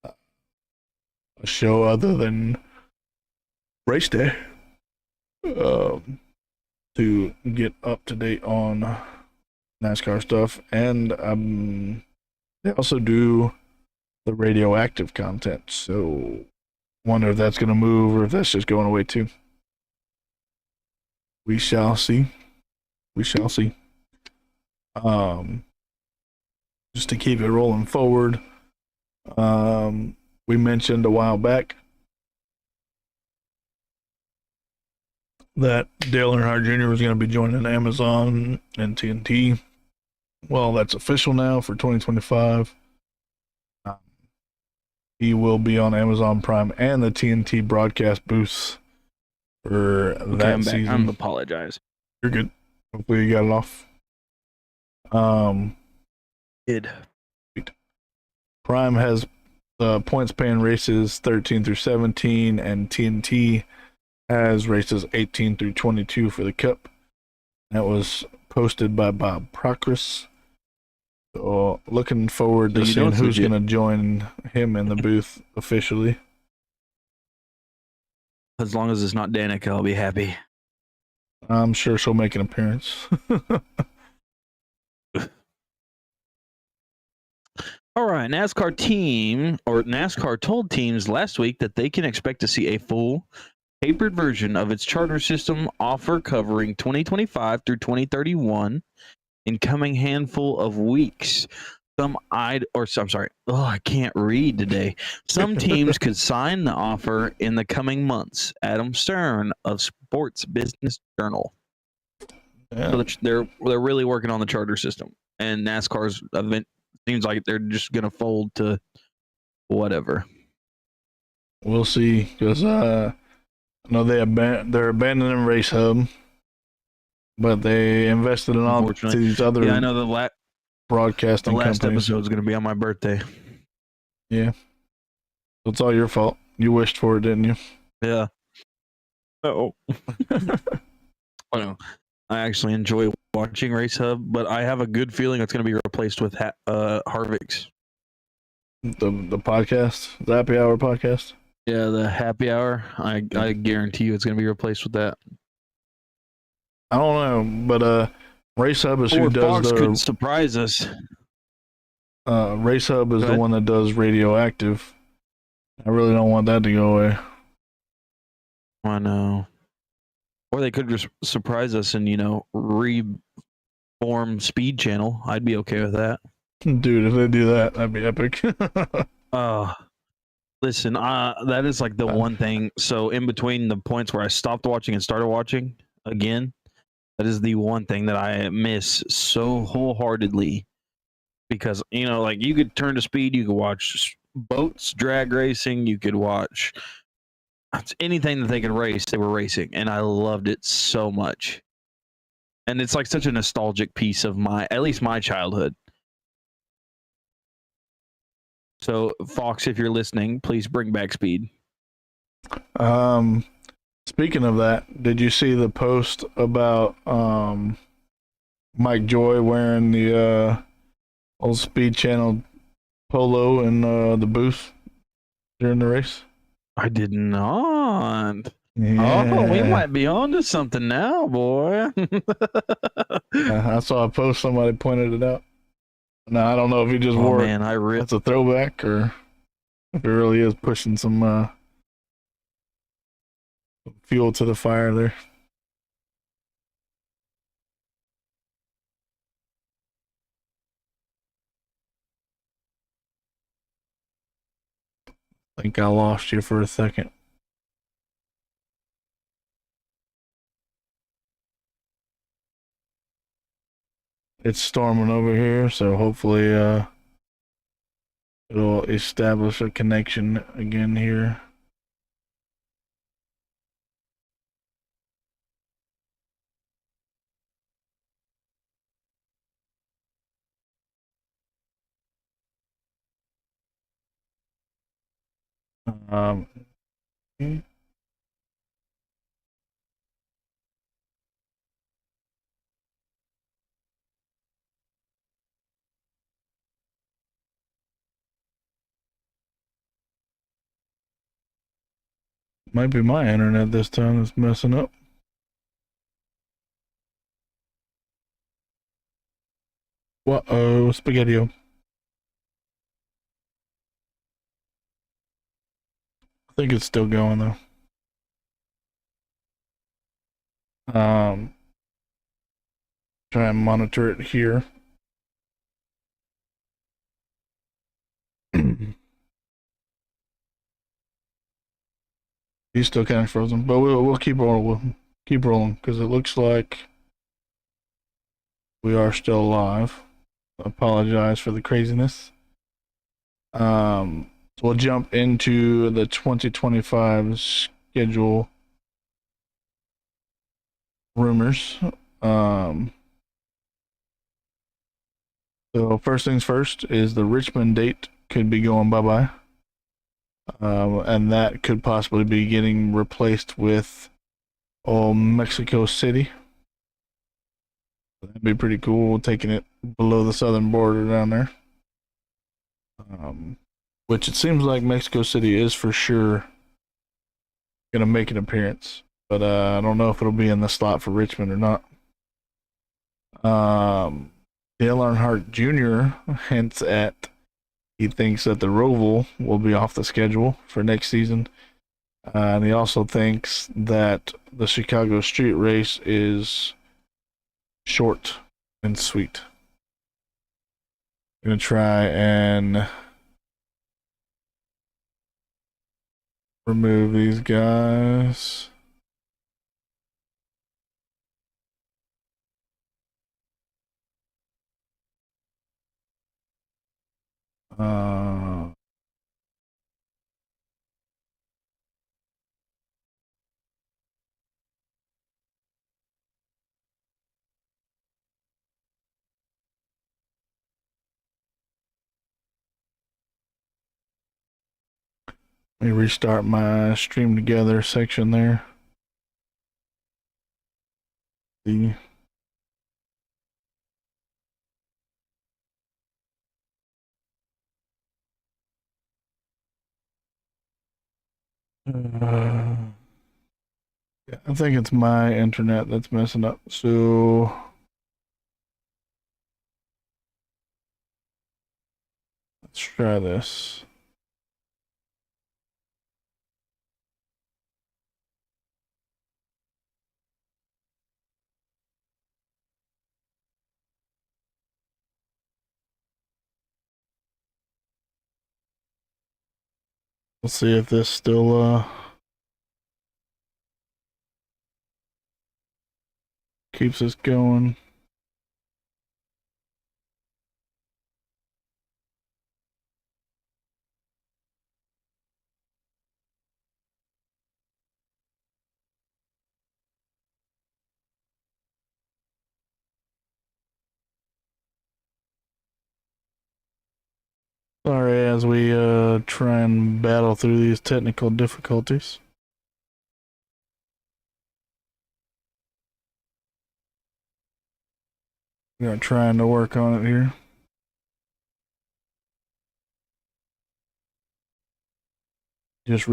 a show other than race day. To get up to date on NASCAR stuff, and they also do the radioactive content. So wonder if that's going to move or if that's just going away too. We shall see. We shall see. Just to keep it rolling forward, we mentioned a while back that Dale Earnhardt Jr. was going to be joining Amazon and TNT. Well, that's official now for 2025. He will be on Amazon Prime and the TNT broadcast booths for that season. I'm apologize. You're good. Hopefully you got it off. Did. Prime has points paying races 13 through 17, and TNT has races 18 through 22 for the Cup. That was posted by Bob Procris. So looking forward to seeing who's going to join him in the booth officially. As long as it's not Danica, I'll be happy. I'm sure she'll make an appearance. All right, NASCAR told teams last week that they can expect to see a full papered version of its charter system offer covering 2025 through 2031 in coming handful of weeks. I can't read today. Some teams could sign the offer in the coming months. Adam Stern of Sports Business Journal. Yeah. So they're really working on the charter system, and NASCAR's event seems like they're just gonna fold to whatever. We'll see, because I know they're abandoning Race Hub, but they invested in all these other I know the broadcasting last companies. episode is going to be on my birthday. Yeah, so it's all your fault. You wished for it, didn't you? Yeah. Oh. I actually enjoy watching Race Hub, but I have a good feeling it's going to be replaced with Harvick's. The podcast, the Happy Hour podcast. Yeah, the Happy Hour. I guarantee you it's going to be replaced with that. I don't know, but Race Hub is who does Fox the could surprise us. Race Hub is the one that does radioactive. I really don't want that to go away. I know. Or they could just surprise us and, reform Speed Channel. I'd be okay with that. Dude, if they do that, that'd be epic. Listen, that is like the one thing. So in between the points where I stopped watching and started watching again, that is the one thing that I miss so wholeheartedly. Because, you could turn to Speed, you could watch boats, drag racing, you could watch anything that they could race, they were racing. And I loved it so much. And it's like such a nostalgic piece of at least my childhood. So, Fox, if you're listening, please bring back Speed. Speaking of that, did you see the post about Mike Joy wearing the old Speed Channel polo in the booth during the race? I did not. Yeah. Oh, we might be on to something now, boy. I saw a post, somebody pointed it out. Now, I don't know if he just wore it. That's a throwback, or if it really is pushing some fuel to the fire there. I think I lost you for a second. it's storming over here, so hopefully it'll establish a connection again here. Okay. Might be my internet this time that's messing up. Uh-oh, Spaghetti-O. I think it's still going though. Try and monitor it here. He's still kind of frozen, but we'll keep rolling. We'll keep rolling because it looks like we are still live. I apologize for the craziness. So we'll jump into the 2025 schedule rumors. So first things first is the Richmond date could be going bye-bye. And that could possibly be getting replaced with Mexico City. That'd be pretty cool, taking it below the southern border down there. Which it seems like Mexico City is for sure gonna make an appearance, but I don't know if it'll be in the slot for Richmond or not. Dale Earnhardt Jr. hints at he thinks that the Roval will be off the schedule for next season. And he also thinks that the Chicago Street Race is short and sweet. I'm going to try and remove these guys. Let me restart my stream together section there. See. Yeah, I think it's my internet that's messing up. So let's try this. Let's see if this still keeps us going. Sorry, as we try and battle through these technical difficulties. We're trying to work on it here. Just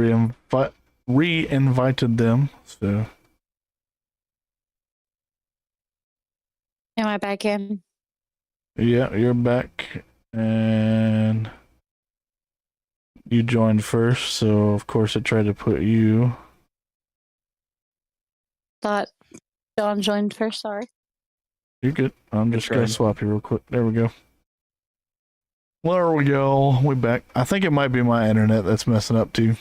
re-invited them, so. Am I back in? Yeah, you're back, and you joined first, so of course it tried to put you. Thought John joined first, sorry. You're good. I'm just gonna tried. swap you real quick. There we go. There we go. We back. I think it might be my internet that's messing up too.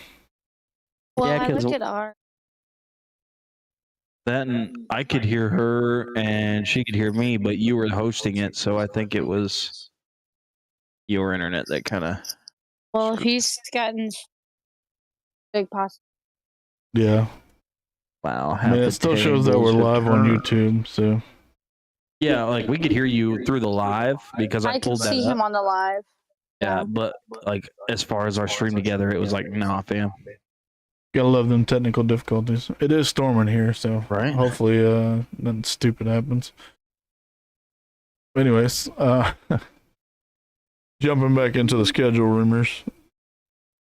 Well, Yeah, I 'cause looked at our That and I could hear her and she could hear me, but you were hosting it, so I think it was your internet that kind of. Well, if he's gotten big possible. Yeah. Wow. I mean, it still shows that we're live on YouTube, so. Yeah, like we could hear you through the live because I I can pulled that see up. him on the live. Yeah, but like as far as our stream together, it was like, nah, fam. Gotta love them technical difficulties. It is storming here, so Right. hopefully nothing stupid happens. Anyways, jumping back into the schedule rumors.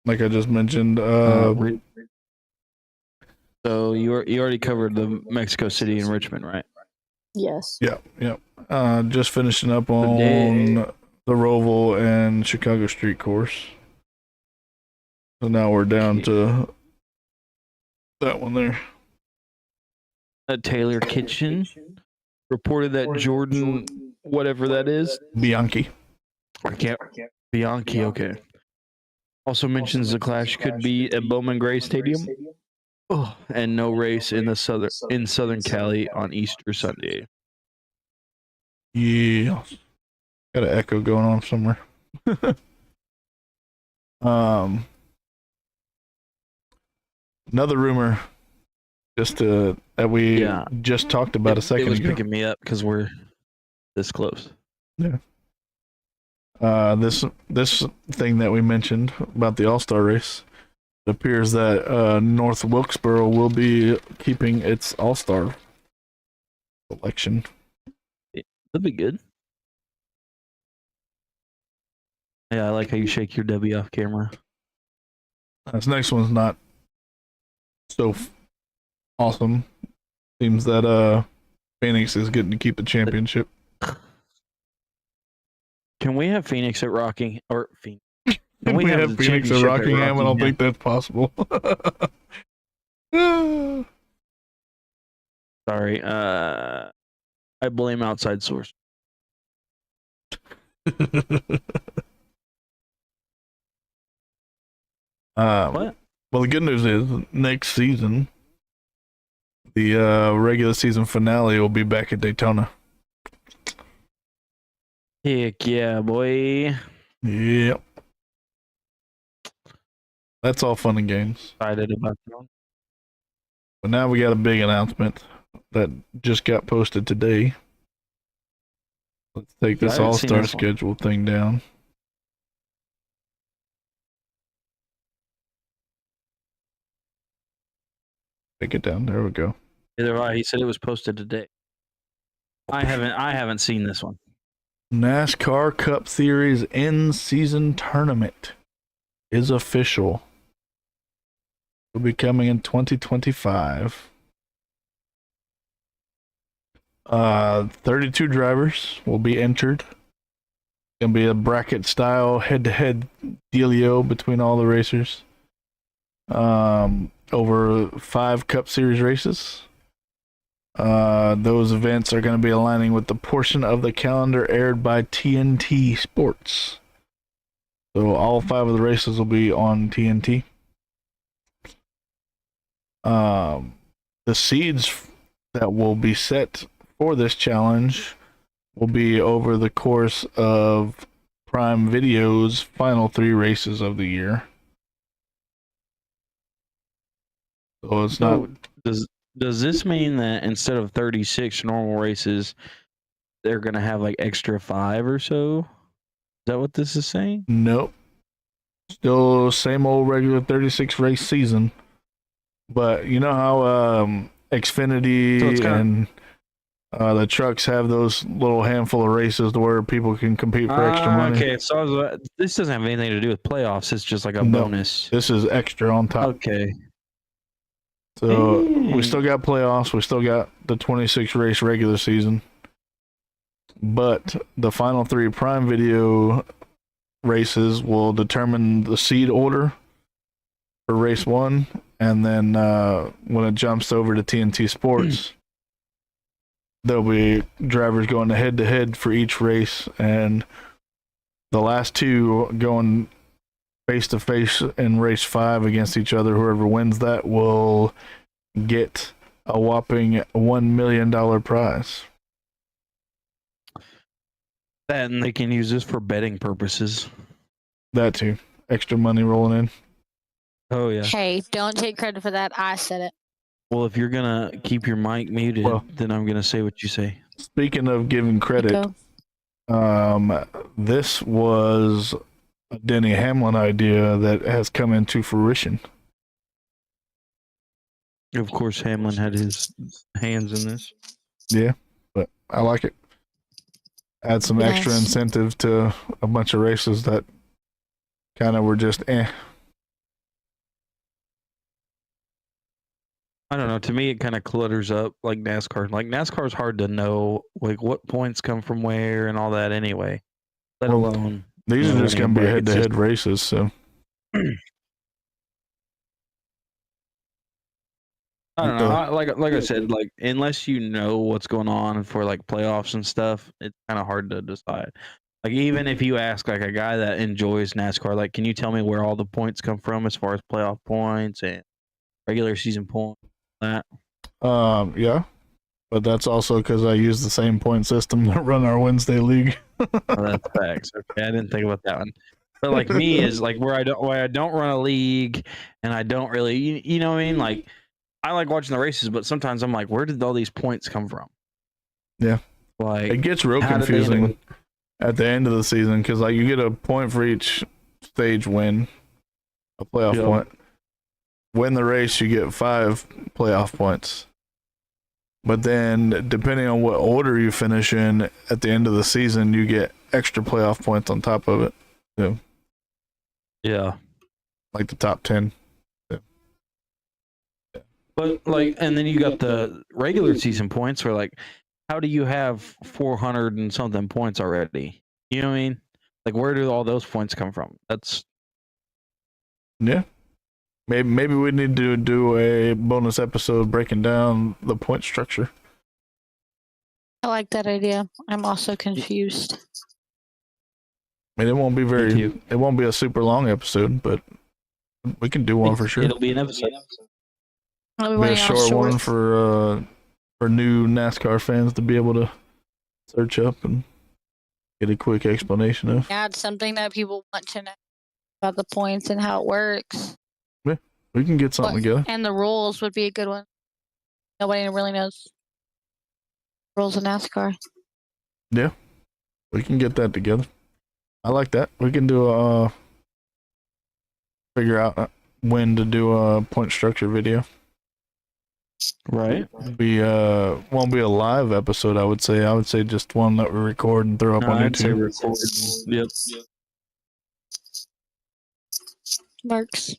Like I just mentioned, so you already covered the Mexico City and Richmond, right? Yes. yeah. Just finishing up Today- on the Roval and Chicago Street course. So now we're down to that one there. Taylor Kitchen reported that Jordan, whatever that is, Bianchi. I can't. Bianchi, okay. Also mentions the clash could be at Bowman Gray Stadium. Oh, and no race in the Southern Cali on Easter Sunday. Yeah. Got an echo going on somewhere. Another rumor, that we just talked about a second It was ago. picking me up because we're this close. Yeah. This thing that we mentioned about the All-Star race, it appears that North Wilkesboro will be keeping its All-Star selection. That'd be good. Yeah, I like how you shake your W off camera. This next one's not so awesome. Seems that Phoenix is getting to keep the championship. Can we have Phoenix at Rocking or Phoenix? Can we have the Phoenix at championship at Rockingham? I don't Rockingham? think that's possible. Sorry, I blame outside source. What? Well, the good news is next season, the regular season finale will be back at Daytona. Heck yeah, boy! Yep. That's all fun and games. Excited about that one. But now we got a big announcement that just got posted today. Let's take this I haven't seen All-Star this one. schedule thing down. Take it down. There we go. Either way, he said it was posted today. I haven't seen this one. NASCAR Cup Series in-season tournament is official. Will be coming in 2025. 32 drivers will be entered. Gonna be a bracket style head-to-head dealio between all the racers. Over 5 Cup Series races. Those events are going to be aligning with the portion of the calendar aired by TNT Sports. So all 5 of the races will be on TNT. The seeds that will be set for this challenge will be over the course of Prime Video's final 3 races of the year. So it's not. Does this mean that instead of 36 normal races, they're gonna have like extra 5 or so? Is that what this is saying? Nope. Still same old regular 36 race season. But you know how Xfinity So it's kinda- and the trucks have those little handful of races to where people can compete for extra money. Okay, so this doesn't have anything to do with playoffs. It's just like a No. bonus. This is extra on top. Okay. So Hey. we still got playoffs. We still got the 26 race regular season. But the final 3 Prime Video races will determine the seed order for race 1. And then when it jumps over to TNT Sports, there'll be drivers going head to head for each race. And the last 2 going face to face in race 5 against each other. Whoever wins that will get a whopping $1 million prize. That, and they can use this for betting purposes. That too. Extra money rolling in. Oh yeah. Hey, don't take credit for that. I said it. Well, if you're gonna keep your mic muted, Well- then I'm gonna say what you say. Speaking of giving credit, Go. this was a Denny Hamlin idea that has come into fruition. Of course, Hamlin had his hands in this. Yeah, but I like it. Add some extra Yes. incentive to a bunch of races that kind of were just I don't know. To me, it kind of clutters up like NASCAR. Like NASCAR is hard to know, like what points come from where and all that. Anyway, let Well, alone These are just going to be brackets, head-to-head races, so I don't know. Like I said, like unless you know what's going on for like playoffs and stuff, it's kind of hard to decide. Like even if you ask like a guy that enjoys NASCAR, like, can you tell me where all the points come from as far as playoff points and regular season points? That yeah. But that's also because I use the same point system that run our Wednesday league. that's facts. Okay, I didn't think about that one. But like me is like where I don't run a league and I don't really you know what I mean? Like I like watching the races, but sometimes I'm like, where did all these points come from? Yeah. Like It gets real how did they end confusing at the end of the season because like you get a point for each stage win, a playoff Yeah. point. Win the race, you get 5 playoff points. But then, depending on what order you finish in at the end of the season, you get extra playoff points on top of it. So, Yeah. like the top 10. But like, and then you got the regular season points where like, how do you have 400 and something points already? You know what I mean? Like, where do all those points come from? That's Yeah. Maybe we need to do a bonus episode breaking down the point structure. I like that idea. I'm also confused. I mean, it won't be too. it won't be a super long episode, but we can do one for sure. It'll be an episode. I'll be Be a running off short one shorts. for new NASCAR fans to be able to search up and get a quick explanation of. Add something that people want to know about the points and how it works. We can get something together. And the rules would be a good one. Nobody really knows rules of NASCAR. We can get that together. I like that. We can do figure out when to do a point structure video. Right. Won't be a live episode, I would say. I would say just one that we record and throw up on I'd say YouTube. record. Yep. Works.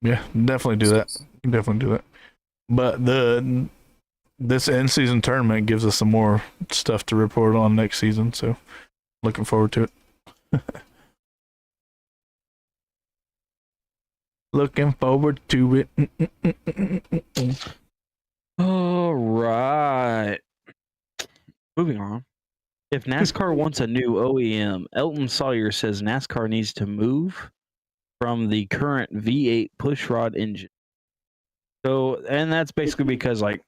Yeah, definitely do that. Definitely do that. But this end season tournament gives us some more stuff to report on next season, so looking forward to it. Looking forward to it. All right. Moving on. If NASCAR wants a new OEM, Elton Sawyer says NASCAR needs to move from the current V8 pushrod engine. So, and that's basically because like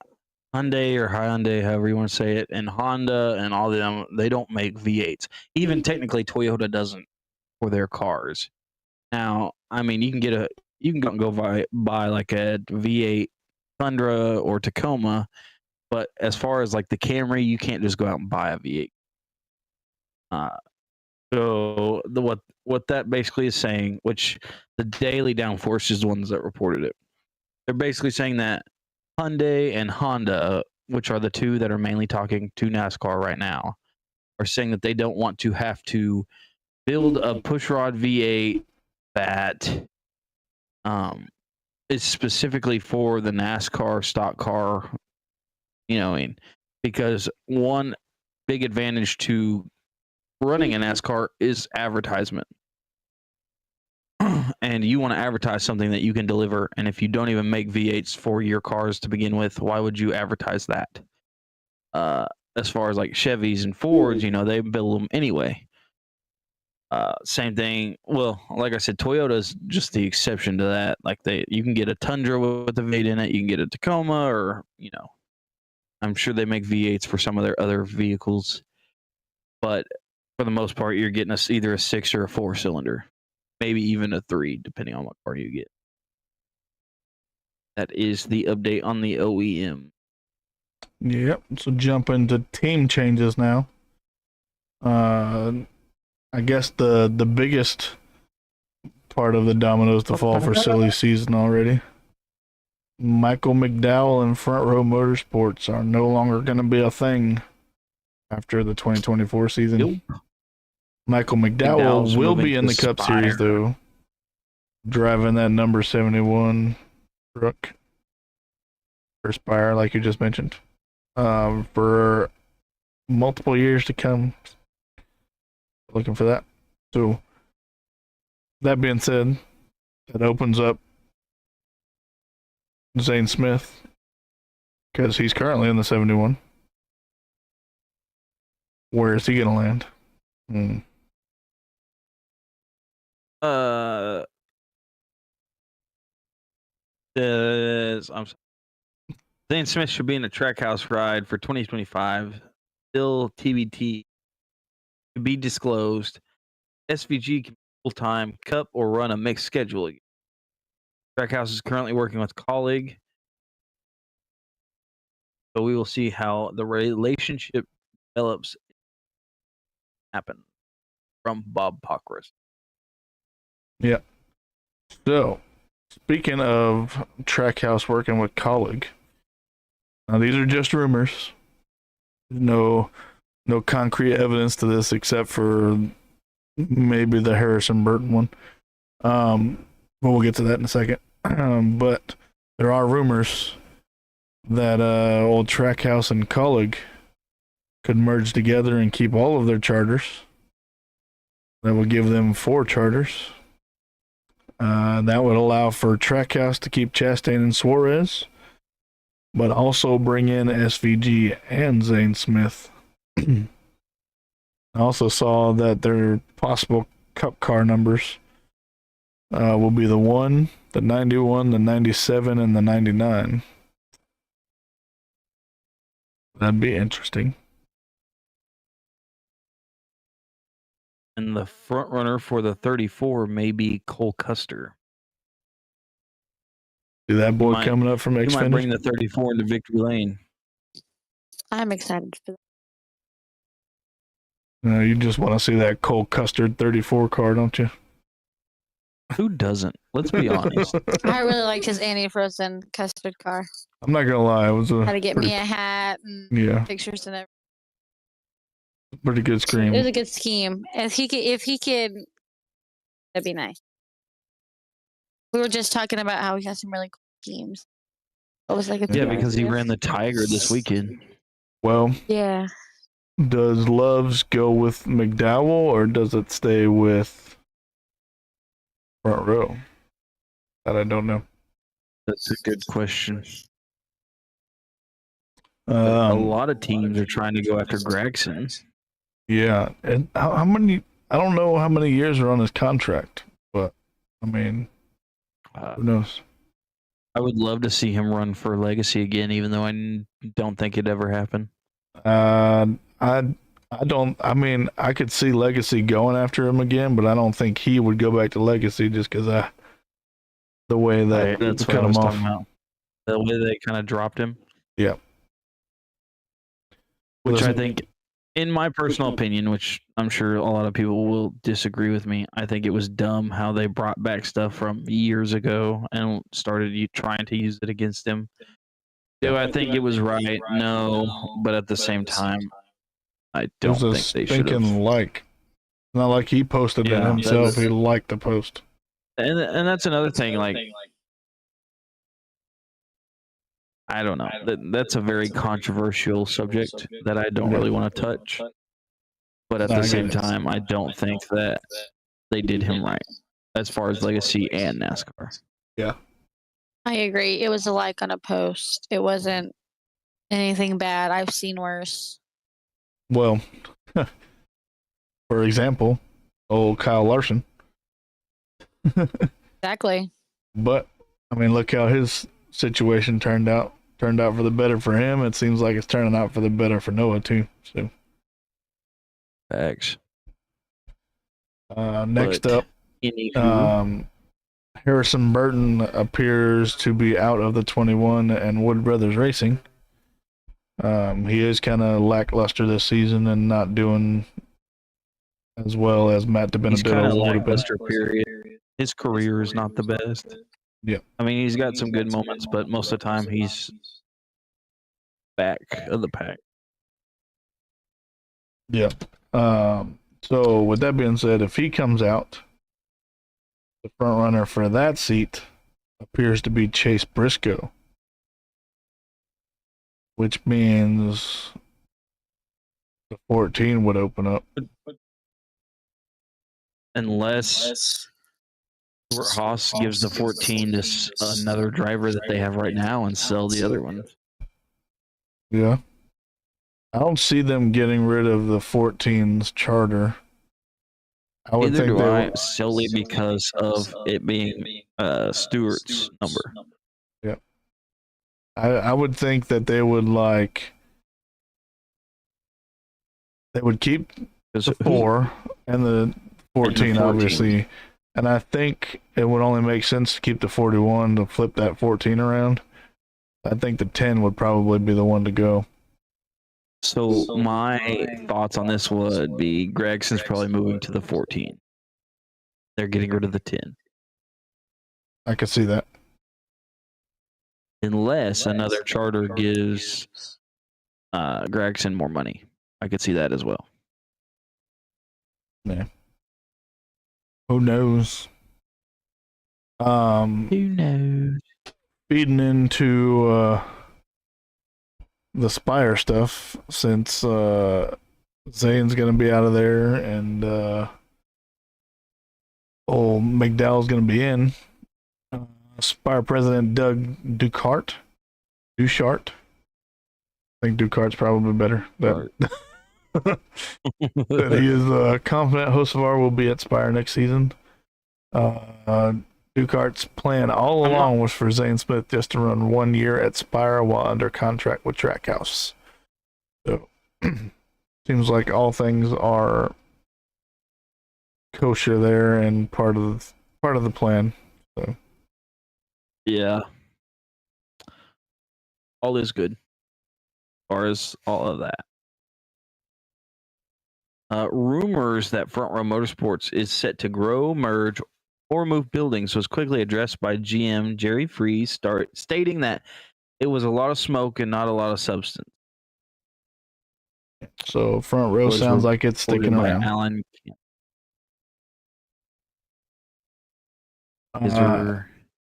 Hyundai or Hyundai, however you want to say it, and Honda and all of them, they don't make V8s. Even technically, Toyota doesn't for their cars. Now, I mean, you can go buy like a V8 Tundra or Tacoma, but as far as like the Camry, you can't just go out and buy a V8. So what that basically is saying, which the Daily Downforce is the ones that reported it. They're basically saying that Hyundai and Honda, which are the two that are mainly talking to NASCAR right now, are saying that they don't want to have to build a pushrod V8 that is specifically for the NASCAR stock car, you know, because one big advantage to running a NASCAR is advertisement. And you want to advertise something that you can deliver. And if you don't even make V8s for your cars to begin with, why would you advertise that? As far as like Chevys and Fords, you know, they build them anyway. Same thing. Well, like I said, Toyota's just the exception to that. Like you can get a Tundra with a V8 in it. You can get a Tacoma, or I'm sure they make V8s for some of their other vehicles. But for the most part, you're getting either a 6 or a 4-cylinder, maybe even a 3, depending on what car you get. That is the update on the OEM. Yep. So jump into team changes now. I guess the biggest part of the dominoes to fall for silly season already. Michael McDowell and Front Row Motorsports are no longer going to be a thing after the 2024 season. Nope. Michael McDowell will be in the Cup Series, though, driving that number 71 truck for Spire, like you just mentioned, for multiple years to come. Looking for that. So, that being said, that opens up Zane Smith, because he's currently in the 71. Where is he going to land? Zane Smith should be in a Trackhouse ride for 2025. Still TBT. To be disclosed. SVG can be full-time Cup or run a mixed schedule. Trackhouse is currently working with colleague. So we will see how the relationship develops. Happen from Bob Pockris. Yeah. So, speaking of Trackhouse working with colleague, now these are just rumors. No concrete evidence to this except for maybe the Harrison Burton one. But we'll get to that in a second. But there are rumors that old Trackhouse and colleague could merge together and keep all of their charters. That would give them 4 charters. That would allow for Trackhouse to keep Chastain and Suarez, but also bring in SVG and Zane Smith. I also saw that their possible Cup car numbers will be the 1, the 91, the 97, and the 99. That'd be interesting. And the front runner for the 34 may be Cole Custer. See that boy coming up from Xfinity? He might bring the 34 into victory lane. I'm excited for that. You just want to see that Cole Custard 34 car, don't you? Who doesn't? Let's be honest. I really liked his Annie Frozen custard car. I'm not gonna lie, it was Had to get me a hat and pictures and everything. Pretty good scream. It was a good scheme. If he could, that'd be nice. We were just talking about how he has some really cool schemes. It was like because he ran the Tiger this weekend. Well, yeah. Does Loves go with McDowell or does it stay with Front Row? That I don't know. That's a good question. A lot of teams are trying to go after Gregson. Yeah, and how many? I don't know how many years are on his contract, but I mean, who knows? I would love to see him run for Legacy again, even though I don't think it'd ever happen. I don't. I mean, I could see Legacy going after him again, but I don't think he would go back to Legacy just because the way that that's cut him off. About. The way they kind of dropped him. Yeah. Which I think, in my personal opinion, which I'm sure a lot of people will disagree with me, I think it was dumb how they brought back stuff from years ago and started trying to use it against him. Do I think it was right? No, but at the same time, I don't think they should have. Like, not like he posted it himself. He liked the post. And that's another thing. Like, I don't know. That's a very controversial subject that I don't really want to touch. But at the same time, I don't think that they did him right as far as Legacy and NASCAR. Yeah. I agree. It was a like on a post. It wasn't anything bad. I've seen worse. Well, for example, old Kyle Larson. Exactly. But I mean, look how his situation turned out. Turned out for the better for him. It seems like it's turning out for the better for Noah too. So, Facts. next But up, anywho, Harrison Burton appears to be out of the 21 and Wood Brothers Racing. He is kind of lackluster this season and not doing as well as Matt he's kind of DiBenedetto would have been. lackluster. Period. His career is not the best. Yeah. I mean, he's got some good moments, but most of the time he's back of the pack. Yeah. So with that being said, if he comes out, the front runner for that seat appears to be Chase Briscoe, which means the 14 would open up. Unless Stuart Haas gives the 14 to another driver that they have right now and sell the other one. Yeah. I don't see them getting rid of the 14's charter. I would Neither think do they I, would. solely because of it being Stewart's number. Yeah. I would think that they would keep the 4 and the 14, obviously. And I think it would only make sense to keep the 41 to flip that 14 around. I think the 10 would probably be the one to go. So my thoughts on this would be Gregson's probably moving to the 14. They're getting rid of the 10. I could see that. Unless another charter gives Gregson more money. I could see that as well. Yeah. Who knows? Who knows? Feeding into the Spire stuff, since Zane's gonna be out of there and old McDowell's gonna be in. Spire president Doug Duchart. I think Duchart's probably better. That he is confident Hocevar will be at Spire next season. Duchart's plan all along was for Zane Smith just to run 1 year at Spire while under contract with Trackhouse. So seems like all things are kosher there and part of the plan. So Yeah. All is good. As far as all of that. Rumors that Front Row Motorsports is set to grow, merge, or move buildings was quickly addressed by GM Jerry Freese, stating that it was a lot of smoke and not a lot of substance. So Front Row sounds like it's sticking around. Alan,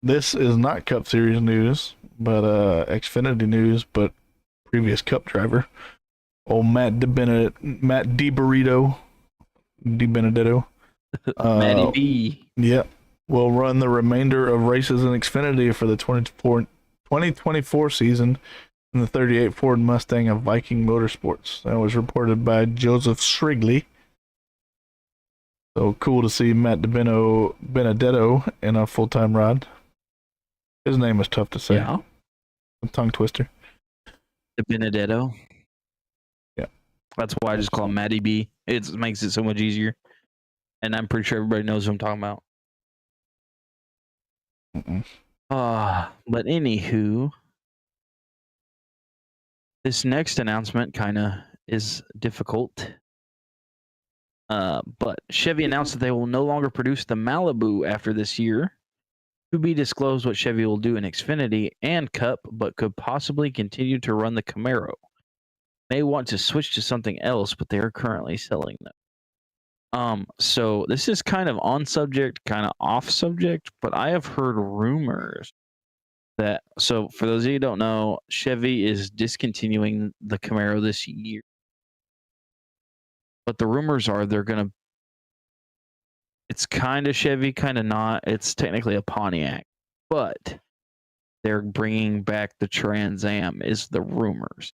this is not Cup Series news, but Xfinity news, but previous Cup driver, old Matt DiBenedetto. Matty B. Yep. Will run the remainder of races in Xfinity for the 2024 season in the 38 Ford Mustang of Viking Motorsports. That was reported by Joseph Shrigley. So cool to see Matt Benedetto in a full-time ride. His name is tough to say. Yeah. A tongue twister. Benedetto. Yeah. That's why I just call him Matty B. It makes it so much easier. And I'm pretty sure everybody knows who I'm talking about. But anywho, this next announcement kind of is difficult. But Chevy announced that they will no longer produce the Malibu after this year. To be disclosed what Chevy will do in Xfinity and Cup, but could possibly continue to run the Camaro. May want to switch to something else, but they are currently selling them. So this is kind of on subject, kind of off subject, but I have heard rumors that, so for those of you who don't know, Chevy is discontinuing the Camaro this year. But the rumors are it's kind of Chevy, kind of not. It's technically a Pontiac, but they're bringing back the Trans Am is the rumors.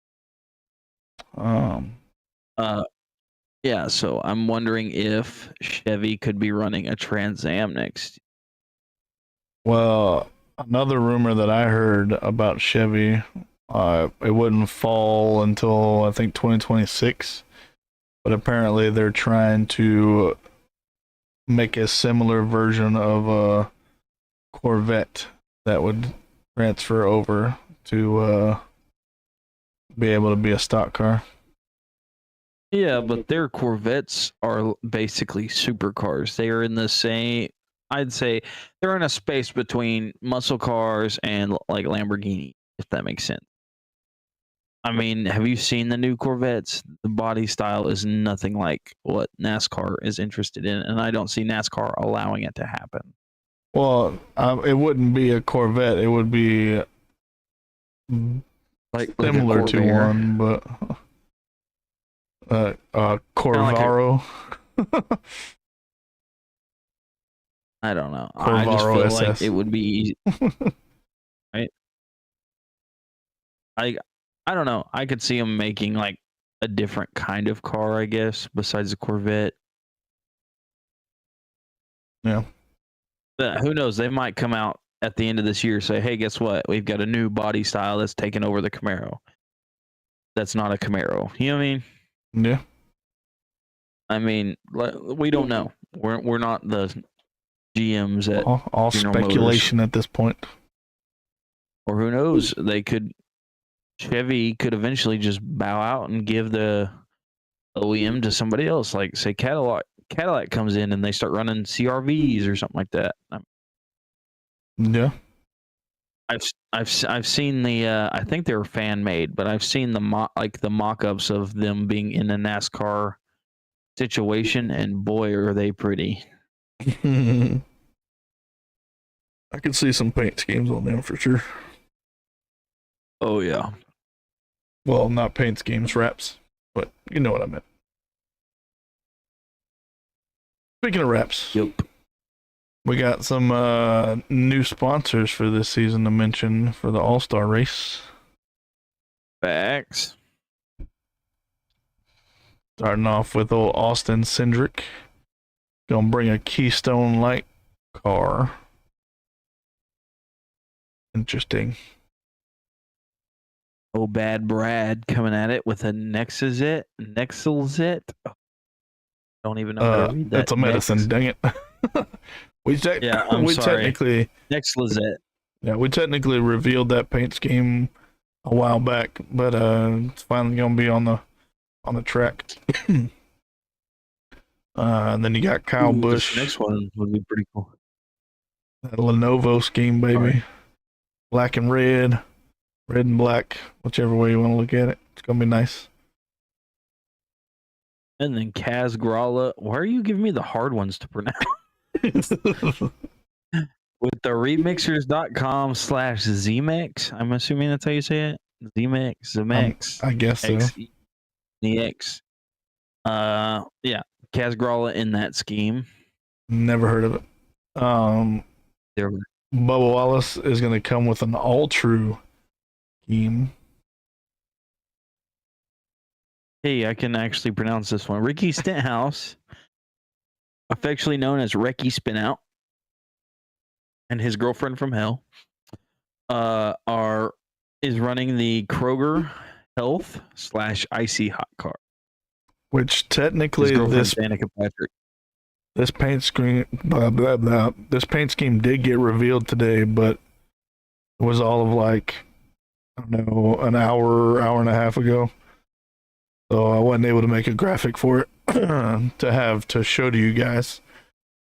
Yeah, so I'm wondering if Chevy could be running a Trans Am next. Well, another rumor that I heard about Chevy, it wouldn't fall until I think 2026, but apparently they're trying to make a similar version of a Corvette that would transfer over to be able to be a stock car. Yeah, but their Corvettes are basically supercars. They are in the same, I'd say they're in a space between muscle cars and like Lamborghini, if that makes sense. I mean, have you seen the new Corvettes? The body style is nothing like what NASCAR is interested in, and I don't see NASCAR allowing it to happen. Well, it wouldn't be a Corvette. It would be Like similar a to Corvair. one, but Corvaro. I don't know. I just Corvaro feel SS. like it would be easy, right? I don't know. I could see them making like a different kind of car, I guess, besides a Corvette. Yeah. But who knows? They might come out at the end of this year and say, hey, guess what? We've got a new body style that's taken over the Camaro. That's not a Camaro. You know what I mean? Yeah. I mean, we don't know. We're not the GMs at, All General speculation at this point. or who knows? Chevy could eventually just bow out and give the OEM to somebody else. Like say Cadillac comes in and they start running CRVs or something like that. Yeah. I've seen the I think they were fan made, but I've seen the mock-ups of them being in a NASCAR situation, and boy are they pretty. I could see some paint schemes on them for sure. Oh yeah. Well, not paint schemes, wraps, but you know what I meant. Speaking of wraps, Yep. we got some new sponsors for this season to mention for the All-Star race. Facts. Starting off with old Austin Cindric. Gonna bring a Keystone Light car. Interesting. Oh, Bad Brad coming at it with a Nexelzit. Don't even know how to read that. It's a medicine, dang it. I'm we sorry. technically Nexelzit. Yeah, we technically revealed that paint scheme a while back, but it's finally gonna be on the track. And then you got Kyle Busch. This next one would be pretty cool. That Lenovo scheme, baby. Sorry. Black and red and black, whichever way you want to look at it. It's gonna be nice. And then Kaz Gralla. Why are you giving me the hard ones to pronounce? With the remixers.com/Zmex. I'm assuming that's how you say it. Zemex. I guess so. XEX. Yeah. Kaz Gralla in that scheme. Never heard of it. There. Bubba Wallace is gonna come with an all-true scheme. Hey, I can actually pronounce this one. Ricky Stenhouse, affectionately known as Recky Spinout, and his girlfriend from Hale, is running the Kroger Health /Icy Hot Car. Which technically this Danica Patrick. This paint scheme, this paint scheme did get revealed today, but it was all of like, I don't know, an hour and a half ago. So I wasn't able to make a graphic for it to show to you guys.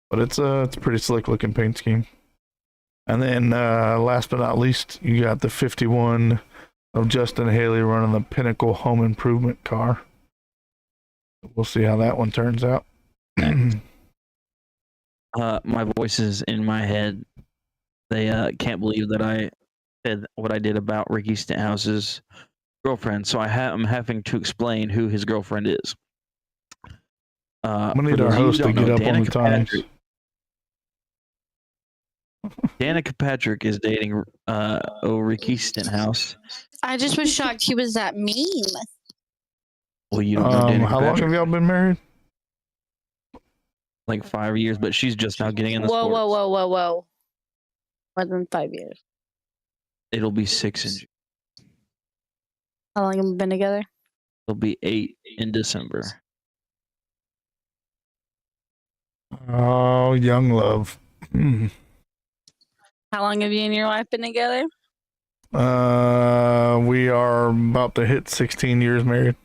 But it's a pretty slick looking paint scheme. And then last but not least, you got the 51 of Justin Haley running the Pinnacle Home Improvement car. We'll see how that one turns out. My voice is in my head. They can't believe that I said what I did about Ricky Stenhouse's girlfriend, so I'm having to explain who his girlfriend is. I'm gonna need our host to get up on the times. Danica Patrick is dating Ricky Stenhouse. I just was shocked he was that mean. Well, you don't know Danica how long Patrick. have y'all been married? like 5 years, but she's just now getting in the Whoa, sport. whoa. More than 5 years. It'll be 6 in June. How long have we been together? It'll be 8 in December. Oh, young love. How long have you and your wife been together? We are about to hit 16 years married.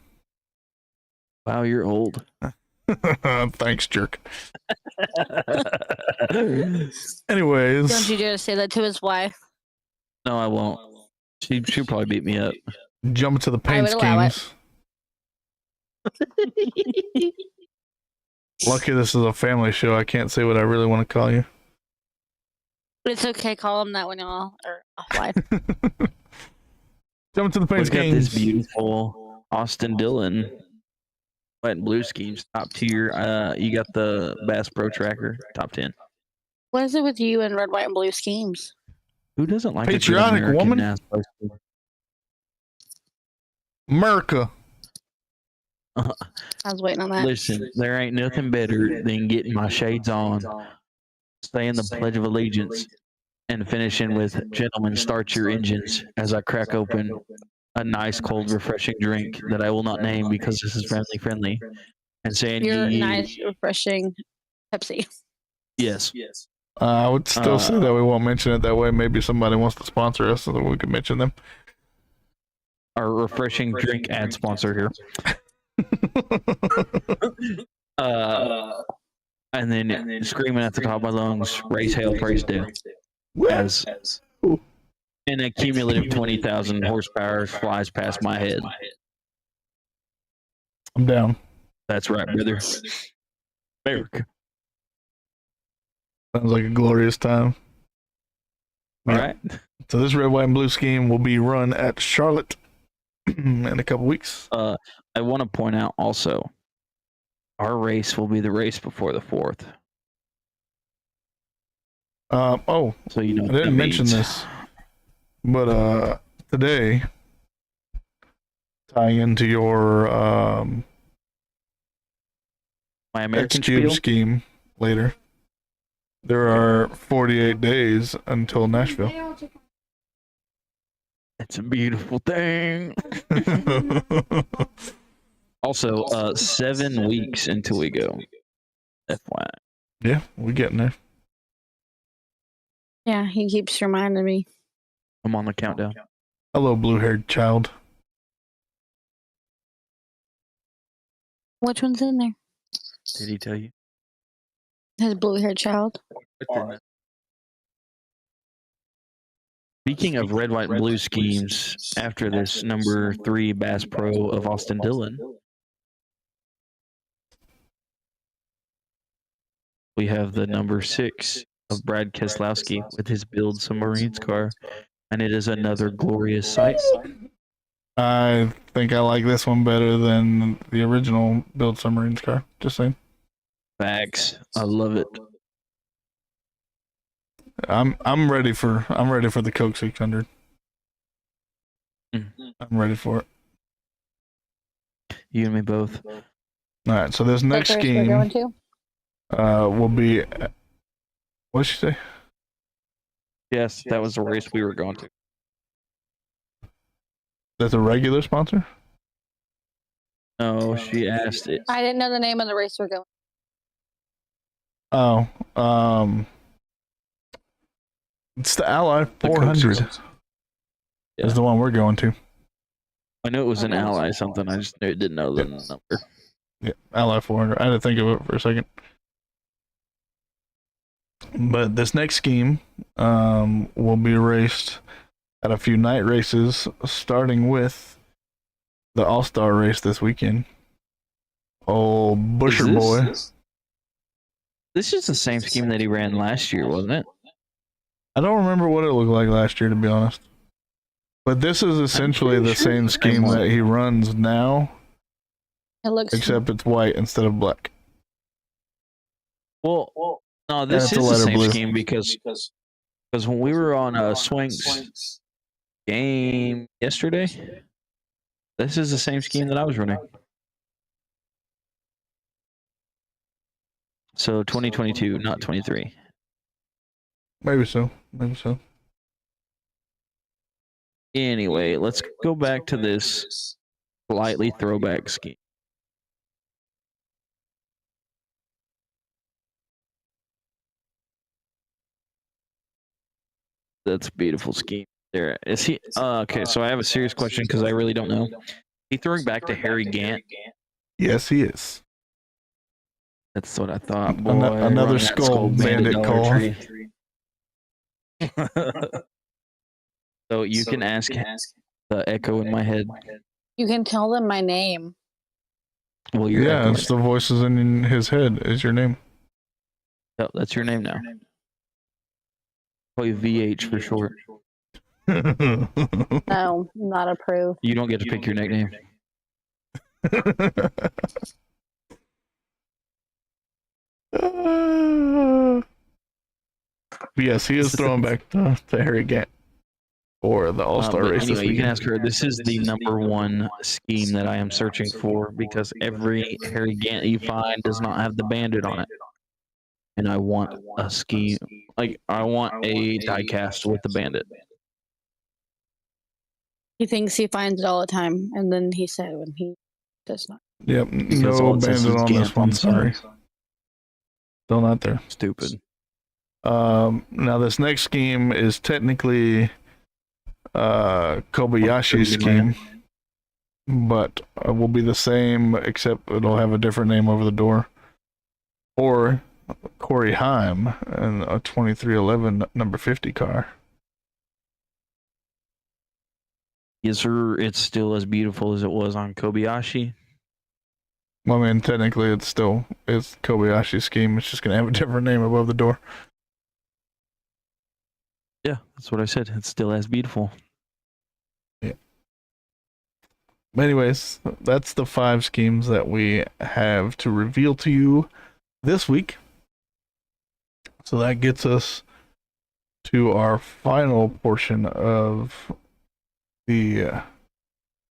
Wow, you're old. Thanks, jerk. Anyways, Don't you dare say that to his wife. No, I won't. She'll probably beat me up. jump to the I paint would allow it. schemes. Lucky this is a family show. I can't say what I really want to call you. It's okay. Call him that when y'all are offline. Jump to the paint We've got this schemes. beautiful Austin Dillon white and blue schemes, top tier. You got the Bass Pro Tracker, top 10. What is it with you and red, white, and blue schemes? Who doesn't like Patriotic a good American woman? NASCAR scheme? America. I was waiting on that. Listen, there ain't nothing better than getting my shades on, saying the Pledge of Allegiance, and finishing with, "Gentlemen, start your engines," as I crack open a nice, cold, refreshing drink that I will not name because this is friendly, and saying, Your "Yeah, nice, refreshing Pepsi. yes." I would still say that we won't mention it that way. Maybe somebody wants to sponsor us so that we could mention them. Our refreshing drink ad sponsor here. And then screaming at the top of my lungs, "Race, Hale, praise Dale," as an accumulative 20,000 horsepower flies past my head. I'm down. That's right, brother. America. Sounds like a glorious time. All Yeah. right. So this red, white, and blue scheme will be run at Charlotte in a couple weeks. I want to point out also, our race will be the race before the 4th. Oh, So you know I what that didn't mention means. this, but today, tying into your My American X-Cube spiel. scheme later, there are 48 days until Nashville. It's a beautiful thing. Also, 7 weeks until we go. FYI. Yeah, we're getting there. Yeah, he keeps reminding me. I'm on the countdown. Hello, blue-haired child. Which one's in there? Did he tell you? His blue-haired child. Speaking of red, white, and blue schemes, after this number 3 Bass Pro of Austin Dillon, we have the number 6 of Brad Keselowski with his Build Submarines car, and it is another glorious sight. I think I like this one better than the original Build Submarines car. Just saying. Facts. I love it. I'm ready for the Coke 600. Mm. I'm ready for it. You and me both. All right, so this next That's where we're going scheme to? will be. What did she say? Yes, that was the race we were going to. That's a regular sponsor? No, she asked it. I didn't know the name of the race we're going. Oh, it's the Ally The Coke 400 600. is the one we're going to. I knew it was an ally something. I just didn't know the number. Yeah, Ally 400. I had to think of it for a second. But this next scheme will be raced at a few night races, starting with the All-Star race this weekend. Oh, Busher boy. This is the same scheme that he ran last year, wasn't it? I don't remember what it looked like last year, to be honest. But this is essentially the same scheme that he runs now, It looks. except it's white instead of black. Well, no, this it's a is the lighter same blue. scheme because when we were on Swing's game yesterday, this is the same scheme that I was running. So 2022, not 23. Maybe so. Maybe so. Anyway, let's go back to this slightly throwback scheme. That's a beautiful scheme. There is he. Okay, so I have a serious question because I really don't know. He throwing back to Harry Gant. Yes, he is. That's what I thought. Boy, Another run that Skull Bandit Dollar call. Tree. So you can ask the echo in my head. You can tell them my name. Well, you're Yeah, echoing. it's the voices in his head is your name. Yep, that's your name now. Call you VH for short. No, not approved. You don't get to pick your nickname. Yes, he is throwing back to Harry Gant for the All-Star But race this anyway, you can weekend. ask her. This is the #1 scheme that I am searching for because every Harry Gant you find does not have the bandit on it, and I want a scheme. Like I want a diecast with the bandit. He thinks he finds it all the time, and then he said when he does not. Yep, Because no all it says bandit is on this Gant on one. the side. Sorry, still not there. Stupid. Now this next scheme is technically Kobayashi's scheme, but will be the same except it'll have a different name over the door. Or Corey Haim and a 2311 number 50 car. Yes, sir. It's still as beautiful as it was on Kobayashi. Well, I mean, technically it's Kobayashi's scheme. It's just gonna have a different name above the door. Yeah, that's what I said. It's still as beautiful. But anyways, that's the 5 schemes that we have to reveal to you this week. So that gets us to our final portion of the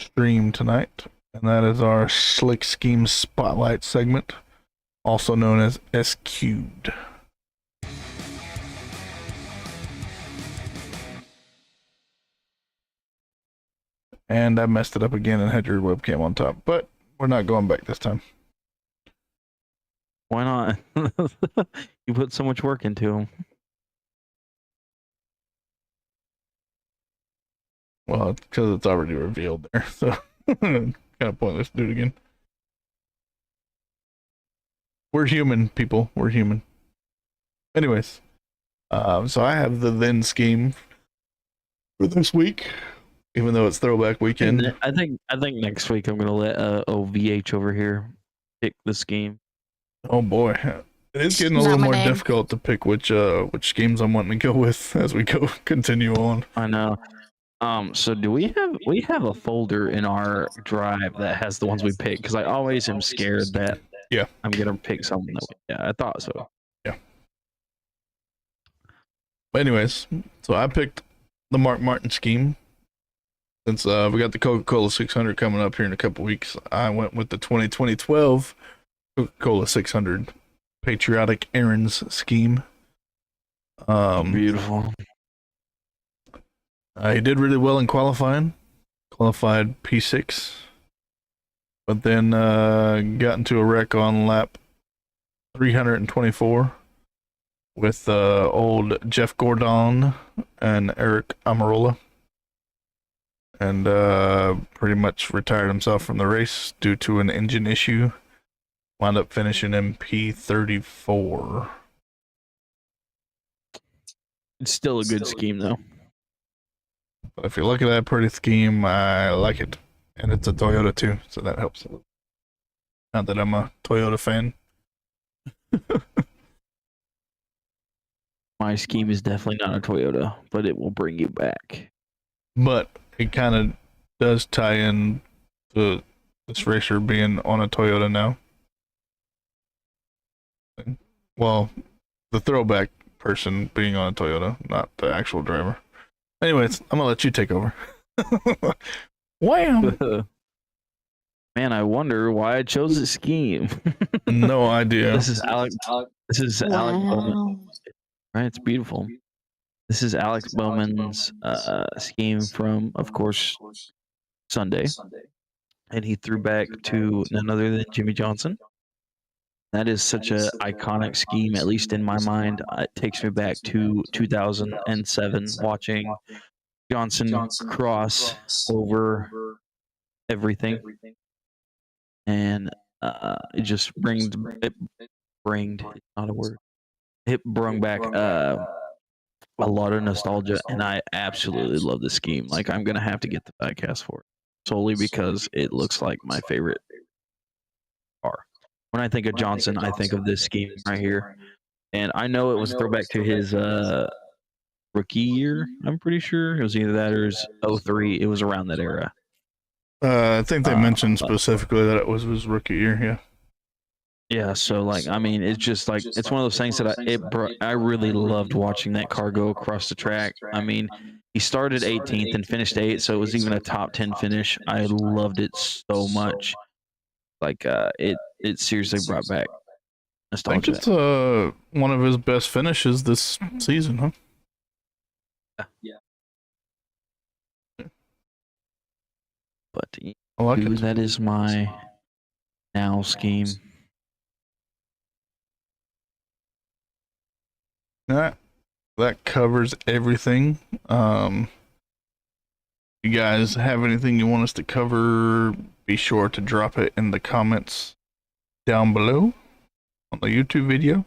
stream tonight, and that is our Slick Scheme Spotlight segment, also known as SQ'd. And I messed it up again and had your webcam on top, but we're not going back this time. Why not? You put so much work into them. Well, because it's already revealed there, so kind of pointless to do it again. We're human, people. We're human. Anyways, so I have the then scheme for this week, even though it's throwback weekend. I think next week I'm gonna let OVH over here pick the scheme. Oh boy, it is getting a Not little my more name. difficult to pick which schemes I'm wanting to go with as we continue on. I know. So do we have a folder in our drive that has the ones we pick? Because I always am scared that I'm gonna pick something that I thought so. Yeah. But anyways, so I picked the Mark Martin scheme. Since we got the Coca-Cola 600 coming up here in a couple weeks, I went with the 2012 Coca-Cola 600 Patriotic Errands scheme. Beautiful. He did really well in qualifying. Qualified P6. But then got into a wreck on lap 324 with old Jeff Gordon and Eric Amarola. And pretty much retired himself from the race due to an engine issue. Wound up finishing in P34. It's still a good scheme though. But if you look at that pretty scheme, I like it. And it's a Toyota too, so that helps. Not that I'm a Toyota fan. My scheme is definitely not a Toyota, but it will bring you back. But it kind of does tie in to this racer being on a Toyota now. Well, the throwback person being on a Toyota, not the actual driver. Anyways, I'm gonna let you take over. Wham! Man, I wonder why I chose this scheme. No idea. This is Alex. This is Alex Bowman. Wow. Right, it's beautiful. This is Alex Bowman's scheme from, of course, Sunday, and he threw back to none other than Jimmy Johnson. That is such an iconic scheme, at least in my mind. It takes me back to 2007, watching Johnson cross over everything, and it just bringed not a word. It brung back a lot of nostalgia, and I absolutely love the scheme. Like, I'm gonna have to get the diecast for it solely because it looks like my favorite car. When I think of Johnson, I think of this scheme right here, and I know it was a throwback to his rookie year. I'm pretty sure it was either that or his 03. It was around that era. I think they mentioned specifically that it was his rookie year. Yeah. Yeah, so like, I mean, it's just like, it's one of those things that I really loved watching that car go across the track. I mean, he started 18th and finished 8th, so it was even a top 10 finish. I loved it so much. Like, it seriously brought back I think nostalgia. it's one of his best finishes this season, huh? Yeah. But I like dude, it. that is my now scheme. That covers everything. You guys have anything you want us to cover, be sure to drop it in the comments down below on the YouTube video,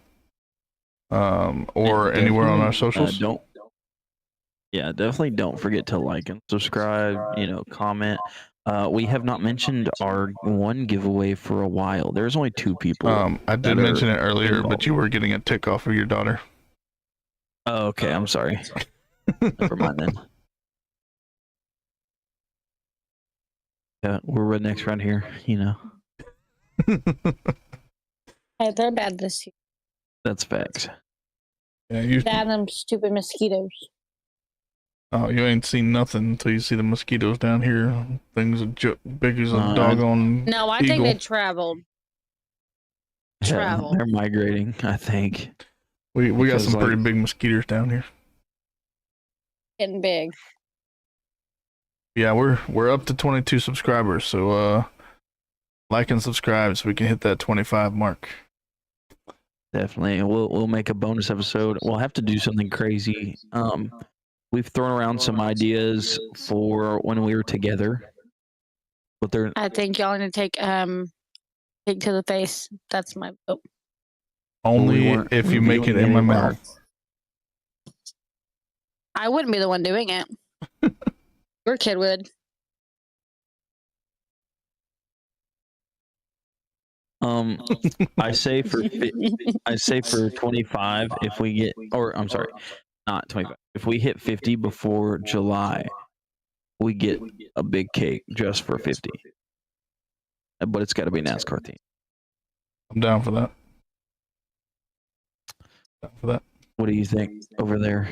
or And anywhere on our definitely, socials. definitely don't forget to like and subscribe, comment. We have not mentioned our one giveaway for a while. There's only 2 people. I that did are mention it earlier, involved. but you were getting a tick off of your daughter. Oh, okay, I'm sorry. Never mind then. Yeah, we're rednecks around here, Hey, they're bad this year. That's facts. Yeah, you. Bad them stupid mosquitoes. Oh, you ain't seen nothing until you see the mosquitoes down here. Things are big as a No, doggone No, I think eagle. they traveled. Yeah, Travel. they're migrating, I think. We got because, some pretty like- big mosquitoes down here. Getting big. Yeah, we're up to 22 subscribers, so like and subscribe so we can hit that 25 mark. Definitely. We'll make a bonus episode. We'll have to do something crazy. We've thrown around some ideas for when we were together. But they're I think y'all need to take pig to the face. That's my vote. Only weren't if you make it in my revealing any of our- mouth. I wouldn't be the one doing it. Your kid would. I say for 25 if we get, or I'm sorry, not 25. If we hit 50 before July, we get a big cake just for 50. But it's got to be NASCAR theme. I'm down for that. Down for that. What do you think over there?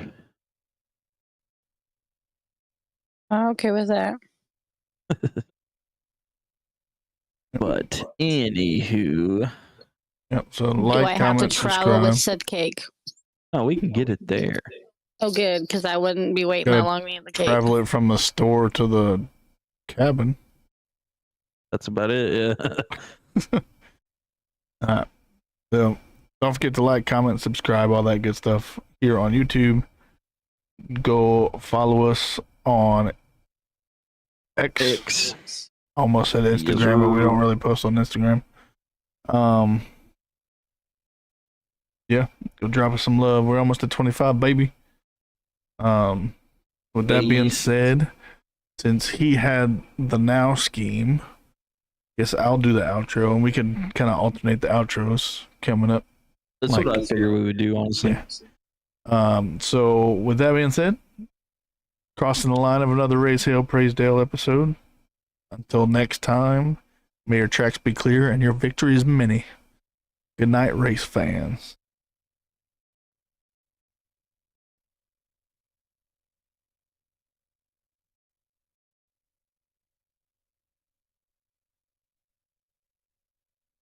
I'm okay with that. But anywho, Yep. So Do I like, have to comment, travel with subscribe. said cake? oh, we can get it there. Oh, good, because I wouldn't be waiting Gotta that long to eat the cake. Travel it from the store to the cabin. That's about it. Yeah. So don't forget to like, comment, subscribe, all that good stuff here on YouTube. Go follow us on X. Almost said Instagram, but we don't really post on Instagram. Yeah, go drop us some love. We're almost at 25, baby. With that being said, since he had the now scheme, guess I'll do the outro, and we can kind of alternate the outros coming up. That's what I figured we would do, honestly. Yeah. So with that being said, crossing the line of another Raise Hale Praise Dale episode. Until next time, may your tracks be clear and your victories many. Good night, race fans.